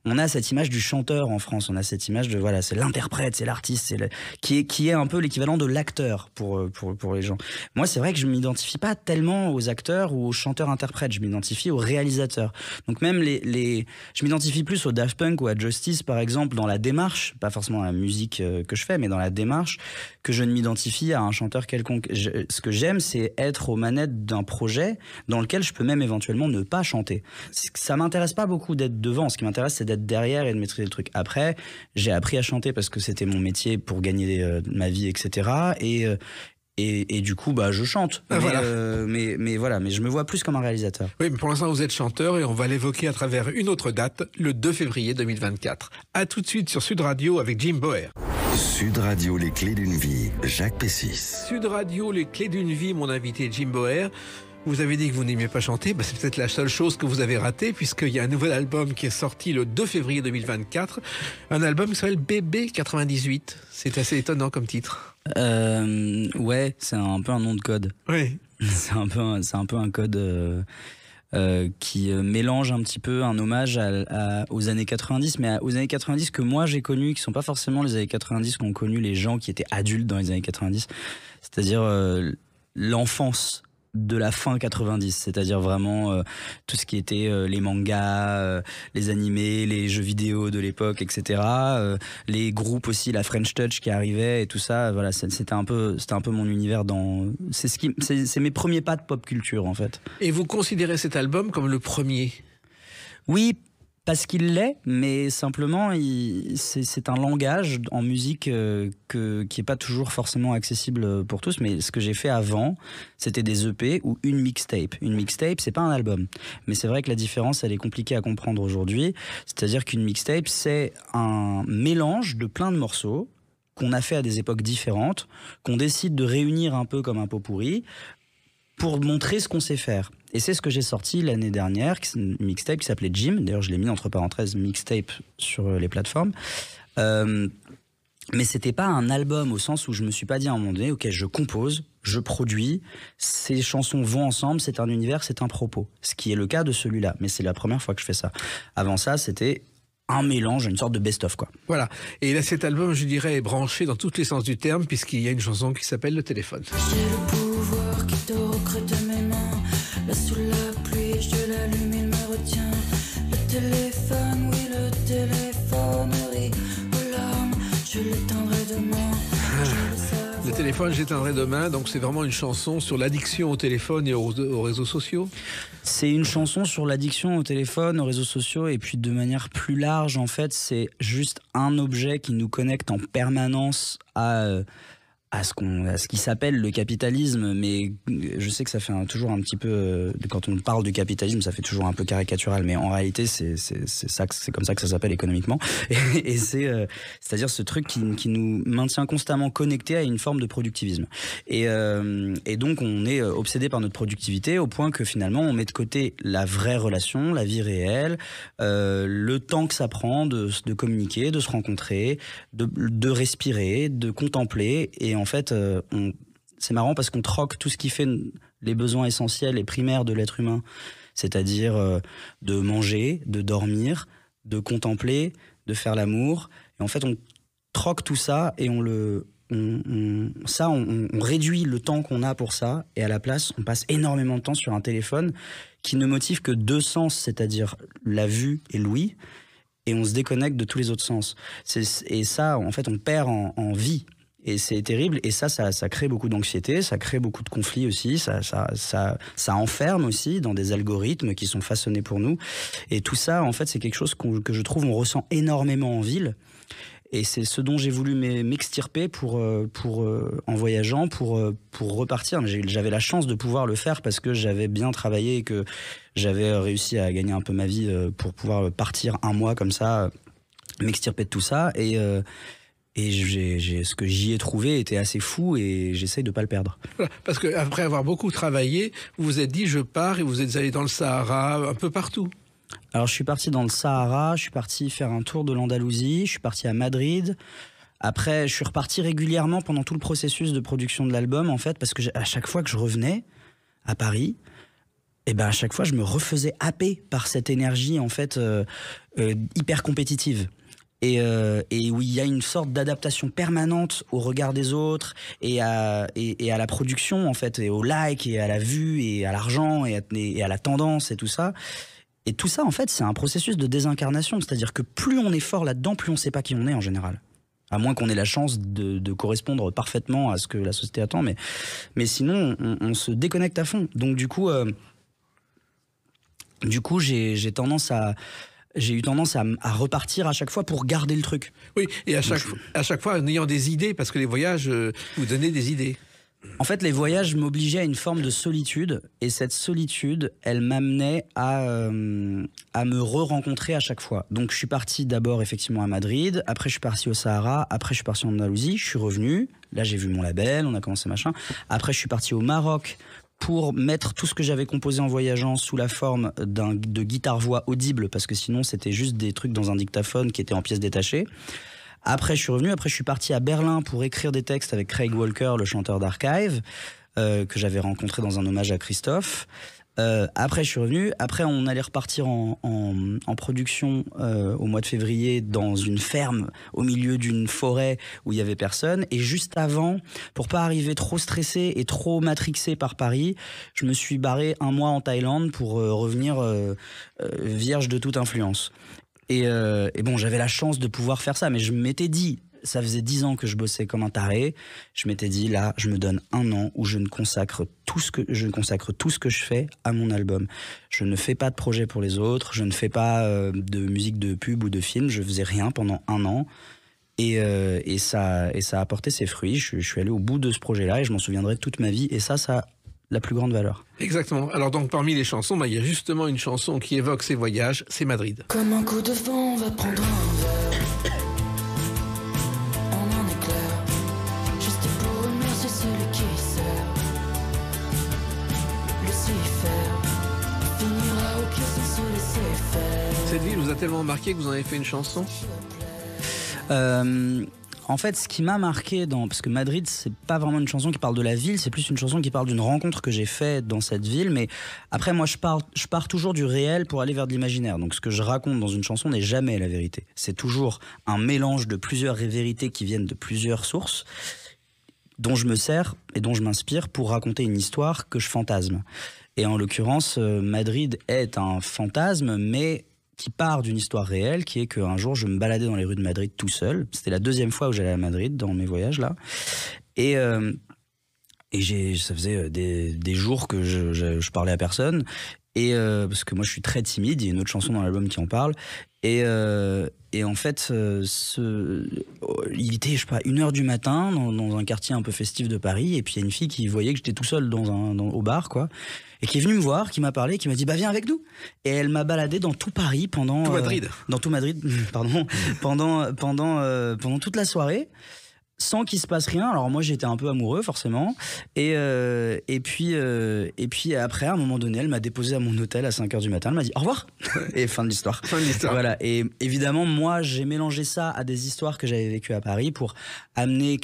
On a cette image du chanteur en France, on a cette image de voilà, c'est l'interprète, c'est l'artiste, qui est un peu l'équivalent de l'acteur pour les gens. Moi c'est vrai que je m'identifie pas tellement aux acteurs ou aux chanteurs-interprètes, je m'identifie aux réalisateurs. Donc même je m'identifie plus au Daft Punk ou à Justice par exemple dans la démarche, pas forcément la musique que je fais, mais dans la démarche, que je ne m'identifie à un chanteur quelconque. Ce que j'aime, c'est être aux manettes d'un projet dans lequel je peux même éventuellement ne pas chanter. Ça m'intéresse pas beaucoup d'être devant. Ce qui m'intéresse, c'est d'être derrière et de maîtriser le truc. Après, j'ai appris à chanter parce que c'était mon métier pour gagner ma vie, etc. Et du coup, je chante. Mais je me vois plus comme un réalisateur. Oui, mais pour l'instant, vous êtes chanteur et on va l'évoquer à travers une autre date, le 2 février 2024. À tout de suite sur Sud Radio avec Jim Boer. Sud Radio, les clés d'une vie, Jacques Pessis. Sud Radio, les clés d'une vie, mon invité Jim Boer. Vous avez dit que vous n'aimiez pas chanter, c'est peut-être la seule chose que vous avez ratée, puisqu'il y a un nouvel album qui est sorti le 2 février 2024. Un album qui s'appelle Bébé 98. C'est assez étonnant comme titre. Ouais, c'est un peu un nom de code. Oui. C'est un peu un code qui mélange un petit peu un hommage aux années 90, mais aux années 90 que moi j'ai connues, qui sont pas forcément les années 90 qu'ont connu les gens qui étaient adultes dans les années 90. C'est-à-dire l'enfance de la fin 90, c'est-à-dire vraiment tout ce qui était les mangas, les animés, les jeux vidéo de l'époque, etc. Les groupes aussi, la French Touch qui arrivait et tout ça. Voilà, c'était un peu mon univers. C'est mes premiers pas de pop culture en fait. Et vous considérez cet album comme le premier ? Oui. Parce qu'il l'est, mais simplement, c'est un langage en musique qui est pas toujours forcément accessible pour tous. Mais ce que j'ai fait avant, c'était des EP ou une mixtape. Une mixtape, c'est pas un album. Mais c'est vrai que la différence, elle est compliquée à comprendre aujourd'hui. C'est-à-dire qu'une mixtape, c'est un mélange de plein de morceaux qu'on a fait à des époques différentes, qu'on décide de réunir un peu comme un pot pourri pour montrer ce qu'on sait faire. Et c'est ce que j'ai sorti l'année dernière, une mixtape qui s'appelait Jim. D'ailleurs, je l'ai mis entre parenthèses mixtape sur les plateformes. Mais c'était pas un album au sens où je me suis pas dit à un moment donné, ok, je compose, je produis, ces chansons vont ensemble, c'est un univers, c'est un propos. Ce qui est le cas de celui-là. Mais c'est la première fois que je fais ça. Avant ça, c'était un mélange, une sorte de best-of, quoi. Voilà. Et là, cet album, je dirais, est branché dans tous les sens du terme, puisqu'il y a une chanson qui s'appelle Le Téléphone. J'ai le pouvoir qui dort au creux de mes mains. Là sous la pluie, je l'allume, il me retient. Le téléphone, oui, le téléphone rit aux larmes. Je l'éteindrai demain. Le téléphone, j'éteindrai demain. Donc c'est vraiment une chanson sur l'addiction au téléphone et aux réseaux sociaux. C'est une chanson sur l'addiction au téléphone, aux réseaux sociaux, et puis de manière plus large, en fait, c'est juste un objet qui nous connecte en permanence à ce qui s'appelle le capitalisme, mais je sais que ça fait toujours un petit peu, quand on parle du capitalisme, ça fait toujours un peu caricatural, mais en réalité c'est comme ça que ça s'appelle économiquement, et c'est-à-dire ce truc qui nous maintient constamment connectés à une forme de productivisme, et donc on est obsédé par notre productivité au point que finalement on met de côté la vraie relation, la vie réelle, le temps que ça prend de communiquer, de se rencontrer, de respirer, de contempler, et en fait, c'est marrant parce qu'on troque tout ce qui fait les besoins essentiels et primaires de l'être humain, c'est-à-dire de manger, de dormir, de contempler, de faire l'amour. Et en fait, on troque tout ça et on réduit le temps qu'on a pour ça, et à la place, on passe énormément de temps sur un téléphone qui ne motive que deux sens, c'est-à-dire la vue et l'ouïe, et on se déconnecte de tous les autres sens. Et ça, en fait, on perd en vie. Et c'est terrible, et ça crée beaucoup d'anxiété, ça crée beaucoup de conflits aussi, ça enferme aussi dans des algorithmes qui sont façonnés pour nous. Et tout ça, en fait, c'est quelque chose que je trouve on ressent énormément en ville. Et c'est ce dont j'ai voulu m'extirper en voyageant, pour repartir. J'avais la chance de pouvoir le faire parce que j'avais bien travaillé et que j'avais réussi à gagner un peu ma vie pour pouvoir partir un mois comme ça, m'extirper de tout ça. Et ce que j'y ai trouvé était assez fou, et j'essaye de pas le perdre. Voilà, parce qu'après avoir beaucoup travaillé, vous vous êtes dit je pars, et vous êtes allé dans le Sahara, un peu partout. Alors je suis parti dans le Sahara, je suis parti faire un tour de l'Andalousie, je suis parti à Madrid, Après, je suis reparti régulièrement pendant tout le processus de production de l'album, en fait, parce que à chaque fois que je revenais à Paris, et ben à chaque fois, je me refaisais happer par cette énergie, en fait, hyper compétitive. Et où il y a une sorte d'adaptation permanente au regard des autres et à la production, en fait, et au like, et à la vue, et à l'argent, et à la tendance, et tout ça. Et tout ça, en fait, c'est un processus de désincarnation. C'est-à-dire que plus on est fort là-dedans, plus on ne sait pas qui on est en général. À moins qu'on ait la chance de correspondre parfaitement à ce que la société attend. Mais sinon, on se déconnecte à fond. Donc du coup j'ai eu tendance à repartir à chaque fois pour garder le truc. Oui, et à chaque fois en ayant des idées, parce que les voyages vous donnaient des idées. En fait, les voyages m'obligeaient à une forme de solitude, et cette solitude, elle m'amenait à me re-rencontrer à chaque fois. Donc je suis parti d'abord effectivement à Madrid, après je suis parti au Sahara, après je suis parti en Andalousie, je suis revenu, là j'ai vu mon label, on a commencé machin, après je suis parti au Maroc pour mettre tout ce que j'avais composé en voyageant sous la forme de guitare-voix audible, parce que sinon c'était juste des trucs dans un dictaphone qui étaient en pièces détachées. Après, je suis revenu. Après, je suis parti à Berlin pour écrire des textes avec Craig Walker, le chanteur d'Archive, que j'avais rencontré dans un hommage à Christophe. Après, je suis revenu. Après, on allait repartir en production au mois de février dans une ferme au milieu d'une forêt où il y avait personne. Et juste avant, pour pas arriver trop stressé et trop matrixé par Paris, je me suis barré 1 mois en Thaïlande pour revenir vierge de toute influence. Et bon, j'avais la chance de pouvoir faire ça, mais je m'étais dit, ça faisait 10 ans que je bossais comme un taré, je m'étais dit, là, je me donne 1 an où je consacre tout ce que je fais à mon album. Je ne fais pas de projet pour les autres, je ne fais pas de musique de pub ou de film, je faisais rien pendant 1 an. Et ça a apporté ses fruits. Je suis allé au bout de ce projet-là et je m'en souviendrai toute ma vie. Et ça a la plus grande valeur. Exactement. Alors donc parmi les chansons, il y a justement une chanson qui évoque ces voyages, c'est Madrid. Comme un coup de vent, on va prendre un verre en un éclair, juste pour remercier celui qui sert. Lucifer finira au pied sans se laisser faire. Cette ville vous a tellement marqué que vous en avez fait une chanson ? En fait, ce qui m'a marqué parce que Madrid, c'est pas vraiment une chanson qui parle de la ville, c'est plus une chanson qui parle d'une rencontre que j'ai faite dans cette ville. Mais après, moi, je pars toujours du réel pour aller vers de l'imaginaire. Donc, ce que je raconte dans une chanson n'est jamais la vérité. C'est toujours un mélange de plusieurs vérités qui viennent de plusieurs sources, dont je me sers et dont je m'inspire pour raconter une histoire que je fantasme. Et en l'occurrence, Madrid est un fantasme, mais qui part d'une histoire réelle, qui est qu'un jour je me baladais dans les rues de Madrid tout seul. C'était la 2e fois où j'allais à Madrid dans mes voyages là, et ça faisait des jours que je parlais à personne, et parce que moi je suis très timide. Il y a une autre chanson dans l'album qui en parle, et en fait il était 1h du matin dans un quartier un peu festif de Paris, et puis il y a une fille qui voyait que j'étais tout seul au bar quoi, et qui est venue me voir, qui m'a parlé, qui m'a dit viens avec nous. Et elle m'a baladé dans tout Paris pendant dans tout Madrid pardon, pendant toute la soirée, sans qu'il se passe rien. Alors moi j'étais un peu amoureux forcément, et puis après à un moment donné elle m'a déposé à mon hôtel à 5h du matin, elle m'a dit au revoir et fin de l'histoire. Voilà. Et évidemment moi j'ai mélangé ça à des histoires que j'avais vécues à Paris pour amener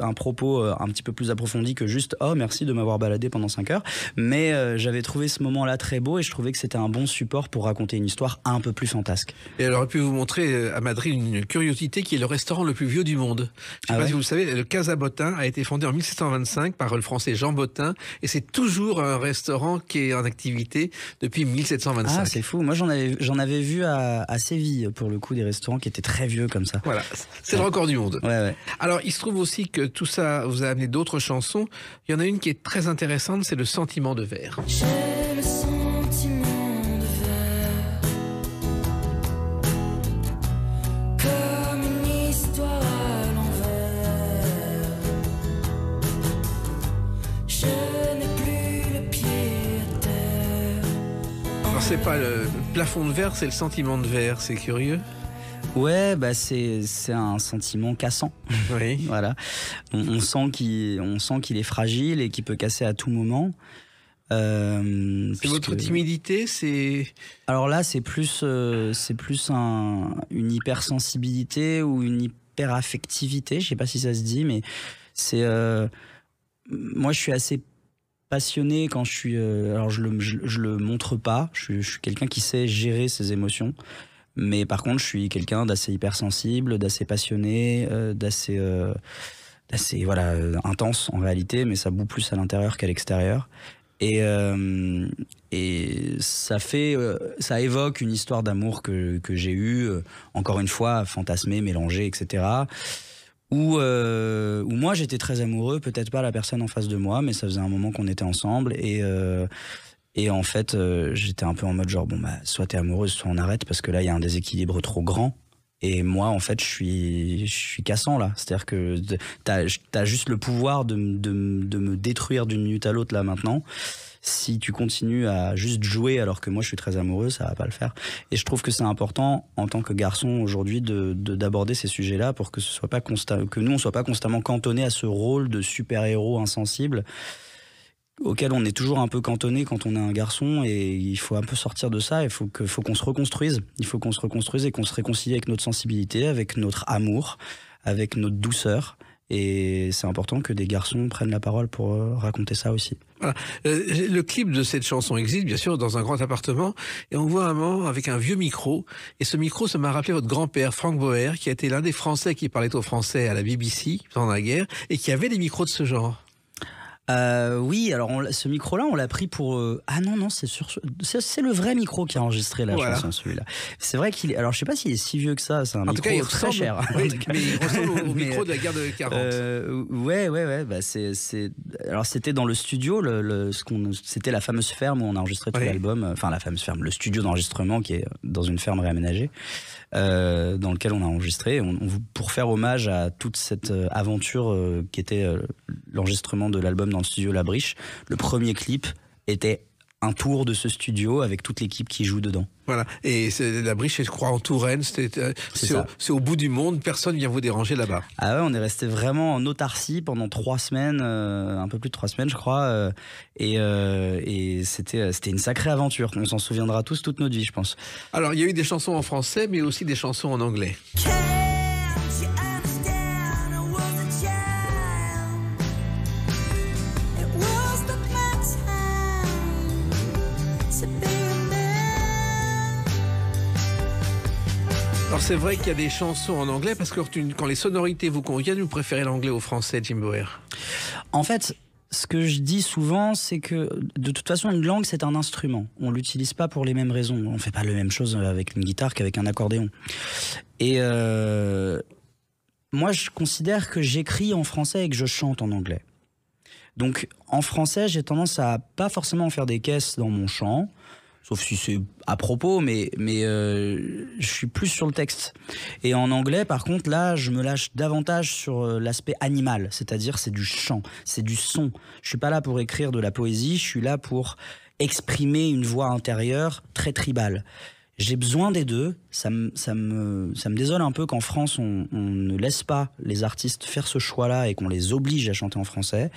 un propos un petit peu plus approfondi que juste oh merci de m'avoir baladé pendant 5 heures. Mais j'avais trouvé ce moment là très beau, et je trouvais que c'était un bon support pour raconter une histoire un peu plus fantasque. Et elle aurait pu vous montrer à Madrid une curiosité qui est le restaurant le plus vieux du monde. Je sais pas si vous le savez, le Casa Botin a été fondé en 1725 par le français Jean Botin, et c'est toujours un restaurant qui est en activité depuis 1725. Ah, c'est fou. Moi, j'en avais vu à Séville, pour le coup, des restaurants qui étaient très vieux comme ça. Voilà, c'est le record du monde. Ouais. Alors, il se trouve aussi que tout ça vous a amené d'autres chansons. Il y en a une qui est très intéressante, c'est Le Sentiment de Verre. J'ai le sentiment de verre, comme une histoire à l'envers. Je n'ai plus le pied à terre. Alors, c'est pas le plafond de verre, c'est le sentiment de verre. C'est curieux. Ouais, c'est un sentiment cassant. Oui. Voilà. On sent qu'il est fragile et qu'il peut casser à tout moment. C'est votre timidité, c'est... Alors là, c'est plus une hypersensibilité ou d'hyperaffectivité, je sais pas si ça se dit, mais c'est moi je suis assez passionné quand je suis alors je le montre pas, je suis quelqu'un qui sait gérer ses émotions, mais par contre je suis quelqu'un d'assez hypersensible, d'assez passionné, d'assez voilà, intense en réalité, mais ça bout plus à l'intérieur qu'à l'extérieur. Et ça évoque une histoire d'amour que j'ai eue, encore une fois, fantasmée, mélangée, etc. Où moi j'étais très amoureux, peut-être pas la personne en face de moi, mais ça faisait un moment qu'on était ensemble. Et en fait, j'étais un peu en mode genre, bon, bah, soit t'es amoureuse, soit on arrête, parce que là, il y a un déséquilibre trop grand. Et moi, en fait, je suis cassant, là. C'est-à-dire que t'as juste le pouvoir de me détruire d'une minute à l'autre, là, maintenant. Si tu continues à juste jouer alors que moi, je suis très amoureux, ça va pas le faire. Et je trouve que c'est important, en tant que garçon, aujourd'hui, d'aborder ces sujets-là pour que ce soit pas que nous, on soit pas constamment cantonnés à ce rôle de super-héros insensible auquel on est toujours un peu cantonné quand on est un garçon, et il faut un peu sortir de ça. Il faut qu'on se reconstruise. Il faut qu'on se reconstruise et qu'on se réconcilie avec notre sensibilité, avec notre amour, avec notre douceur. Et c'est important que des garçons prennent la parole pour raconter ça aussi. Voilà. Le clip de cette chanson existe, bien sûr, dans un grand appartement, et on voit un moment avec un vieux micro, et ce micro, ça m'a rappelé votre grand-père, Frank Boer, qui a été l'un des Français qui parlait au français à la BBC pendant la guerre, et qui avait des micros de ce genre. Oui, alors ce micro-là, on l'a pris pour... Ah non, c'est le vrai micro qui a enregistré la chanson, celui-là. C'est vrai qu'il est... Alors, je sais pas s'il est si vieux que ça, c'est un micro très cher. Oui, mais il ressemble au micro de la guerre de 40. Ouais, bah alors, c'était dans le studio, c'était la fameuse ferme où on a enregistré tout l'album, enfin la fameuse ferme, le studio d'enregistrement qui est dans une ferme réaménagée, dans lequel on a enregistré, pour faire hommage à toute cette aventure qui était l'enregistrement de l'album dans le studio La Briche. Le premier clip était un tour de ce studio avec toute l'équipe qui joue dedans. Voilà, et La Briche, je crois, en Touraine, c'est au bout du monde, personne vient vous déranger là-bas. Ah ouais, on est resté vraiment en autarcie pendant 3 semaines, un peu plus de 3 semaines je crois, et c'était une sacrée aventure. On s'en souviendra tous toute notre vie, je pense. Alors, il y a eu des chansons en français, mais aussi des chansons en anglais. Alors c'est vrai qu'il y a des chansons en anglais, parce que quand les sonorités vous conviennent, vous préférez l'anglais au français, Jim Boer? En fait, ce que je dis souvent, c'est que de toute façon, une langue, c'est un instrument. On l'utilise pas pour les mêmes raisons. On fait pas la même chose avec une guitare qu'avec un accordéon. Et moi, je considère que j'écris en français et que je chante en anglais. Donc, en français, j'ai tendance à pas forcément faire des caisses dans mon chant, sauf si c'est à propos, mais je suis plus sur le texte. Et en anglais, par contre, là, je me lâche davantage sur l'aspect animal, c'est-à-dire c'est du chant, c'est du son. Je suis pas là pour écrire de la poésie, je suis là pour exprimer une voix intérieure très tribale. J'ai besoin des deux. Ça me désole un peu qu'en France, on ne laisse pas les artistes faire ce choix-là et qu'on les oblige à chanter en français.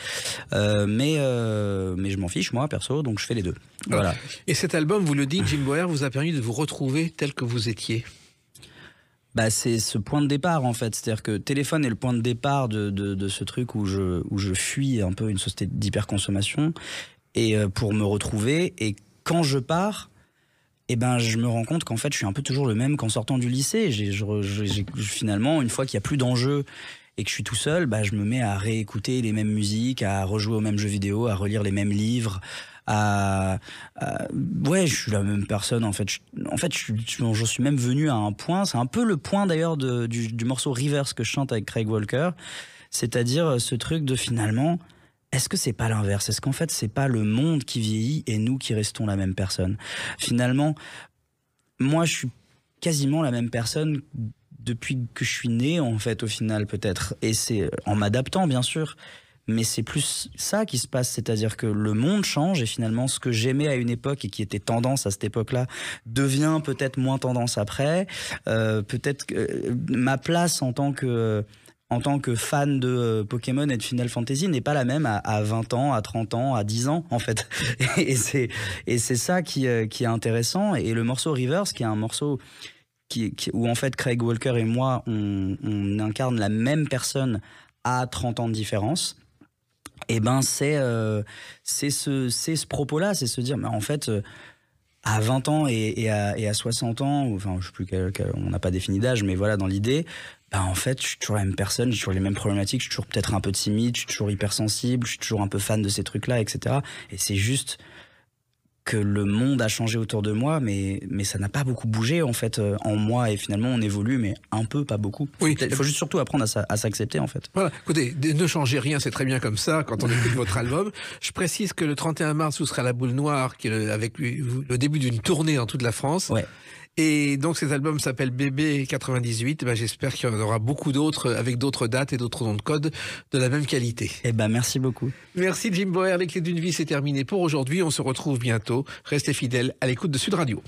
Mais je m'en fiche, moi, perso, donc je fais les deux. Voilà. Et cet album, vous le dites, Jim Boer, vous a permis de vous retrouver tel que vous étiez. Bah, c'est ce point de départ, en fait. C'est-à-dire que Téléphone est le point de départ de ce truc où je fuis un peu une société d'hyperconsommation, et pour me retrouver. Et quand je pars, eh ben, je me rends compte qu'en fait, je suis un peu toujours le même qu'en sortant du lycée. Finalement, une fois qu'il n'y a plus d'enjeu et que je suis tout seul, bah, je me mets à réécouter les mêmes musiques, à rejouer aux mêmes jeux vidéo, à relire les mêmes livres. Ouais, je suis la même personne, en fait. J'en suis même venu à un point. C'est un peu le point, d'ailleurs, du morceau Rivers que je chante avec Craig Walker. C'est-à-dire ce truc de finalement... Est-ce que c'est pas l'inverse? Est-ce qu'en fait c'est pas le monde qui vieillit et nous qui restons la même personne? Finalement, moi je suis quasiment la même personne depuis que je suis né, en fait, au final, peut-être. Et c'est en m'adaptant, bien sûr, mais c'est plus ça qui se passe, c'est-à-dire que le monde change et finalement ce que j'aimais à une époque et qui était tendance à cette époque-là devient peut-être moins tendance après. Peut-être que ma place en tant que fan de Pokémon et de Final Fantasy n'est pas la même à 20 ans, à 30 ans, à 10 ans, en fait. Et c'est ça qui est intéressant. Et le morceau Rivers, qui est un morceau où en fait Craig Walker et moi, on incarne la même personne à 30 ans de différence. Et ben c'est ce propos-là, c'est se dire, mais en fait, à 20 ans et à 60 ans, enfin je sais plus on n'a pas défini d'âge, mais voilà, dans l'idée, ben en fait je suis toujours la même personne, j'ai toujours les mêmes problématiques, je suis toujours peut-être un peu timide, je suis toujours hypersensible, je suis toujours un peu fan de ces trucs-là, etc. Et c'est juste que le monde a changé autour de moi, mais ça n'a pas beaucoup bougé en fait en moi, et finalement on évolue, mais un peu, pas beaucoup. Oui. Il faut juste surtout apprendre à s'accepter en fait. Voilà, écoutez, ne changez rien, c'est très bien comme ça quand on écoute votre album. Je précise que le 31 mars, vous serez à la Boule Noire, qui est avec le début d'une tournée dans toute la France. Ouais. Et donc cet album s'appelle Bébé 98. Ben, j'espère qu'il y en aura beaucoup d'autres avec d'autres dates et d'autres noms de code de la même qualité. Eh ben merci beaucoup. Merci Jim Boer. Les Clés d'une vie, c'est terminé pour aujourd'hui. On se retrouve bientôt. Restez fidèles à l'écoute de Sud Radio.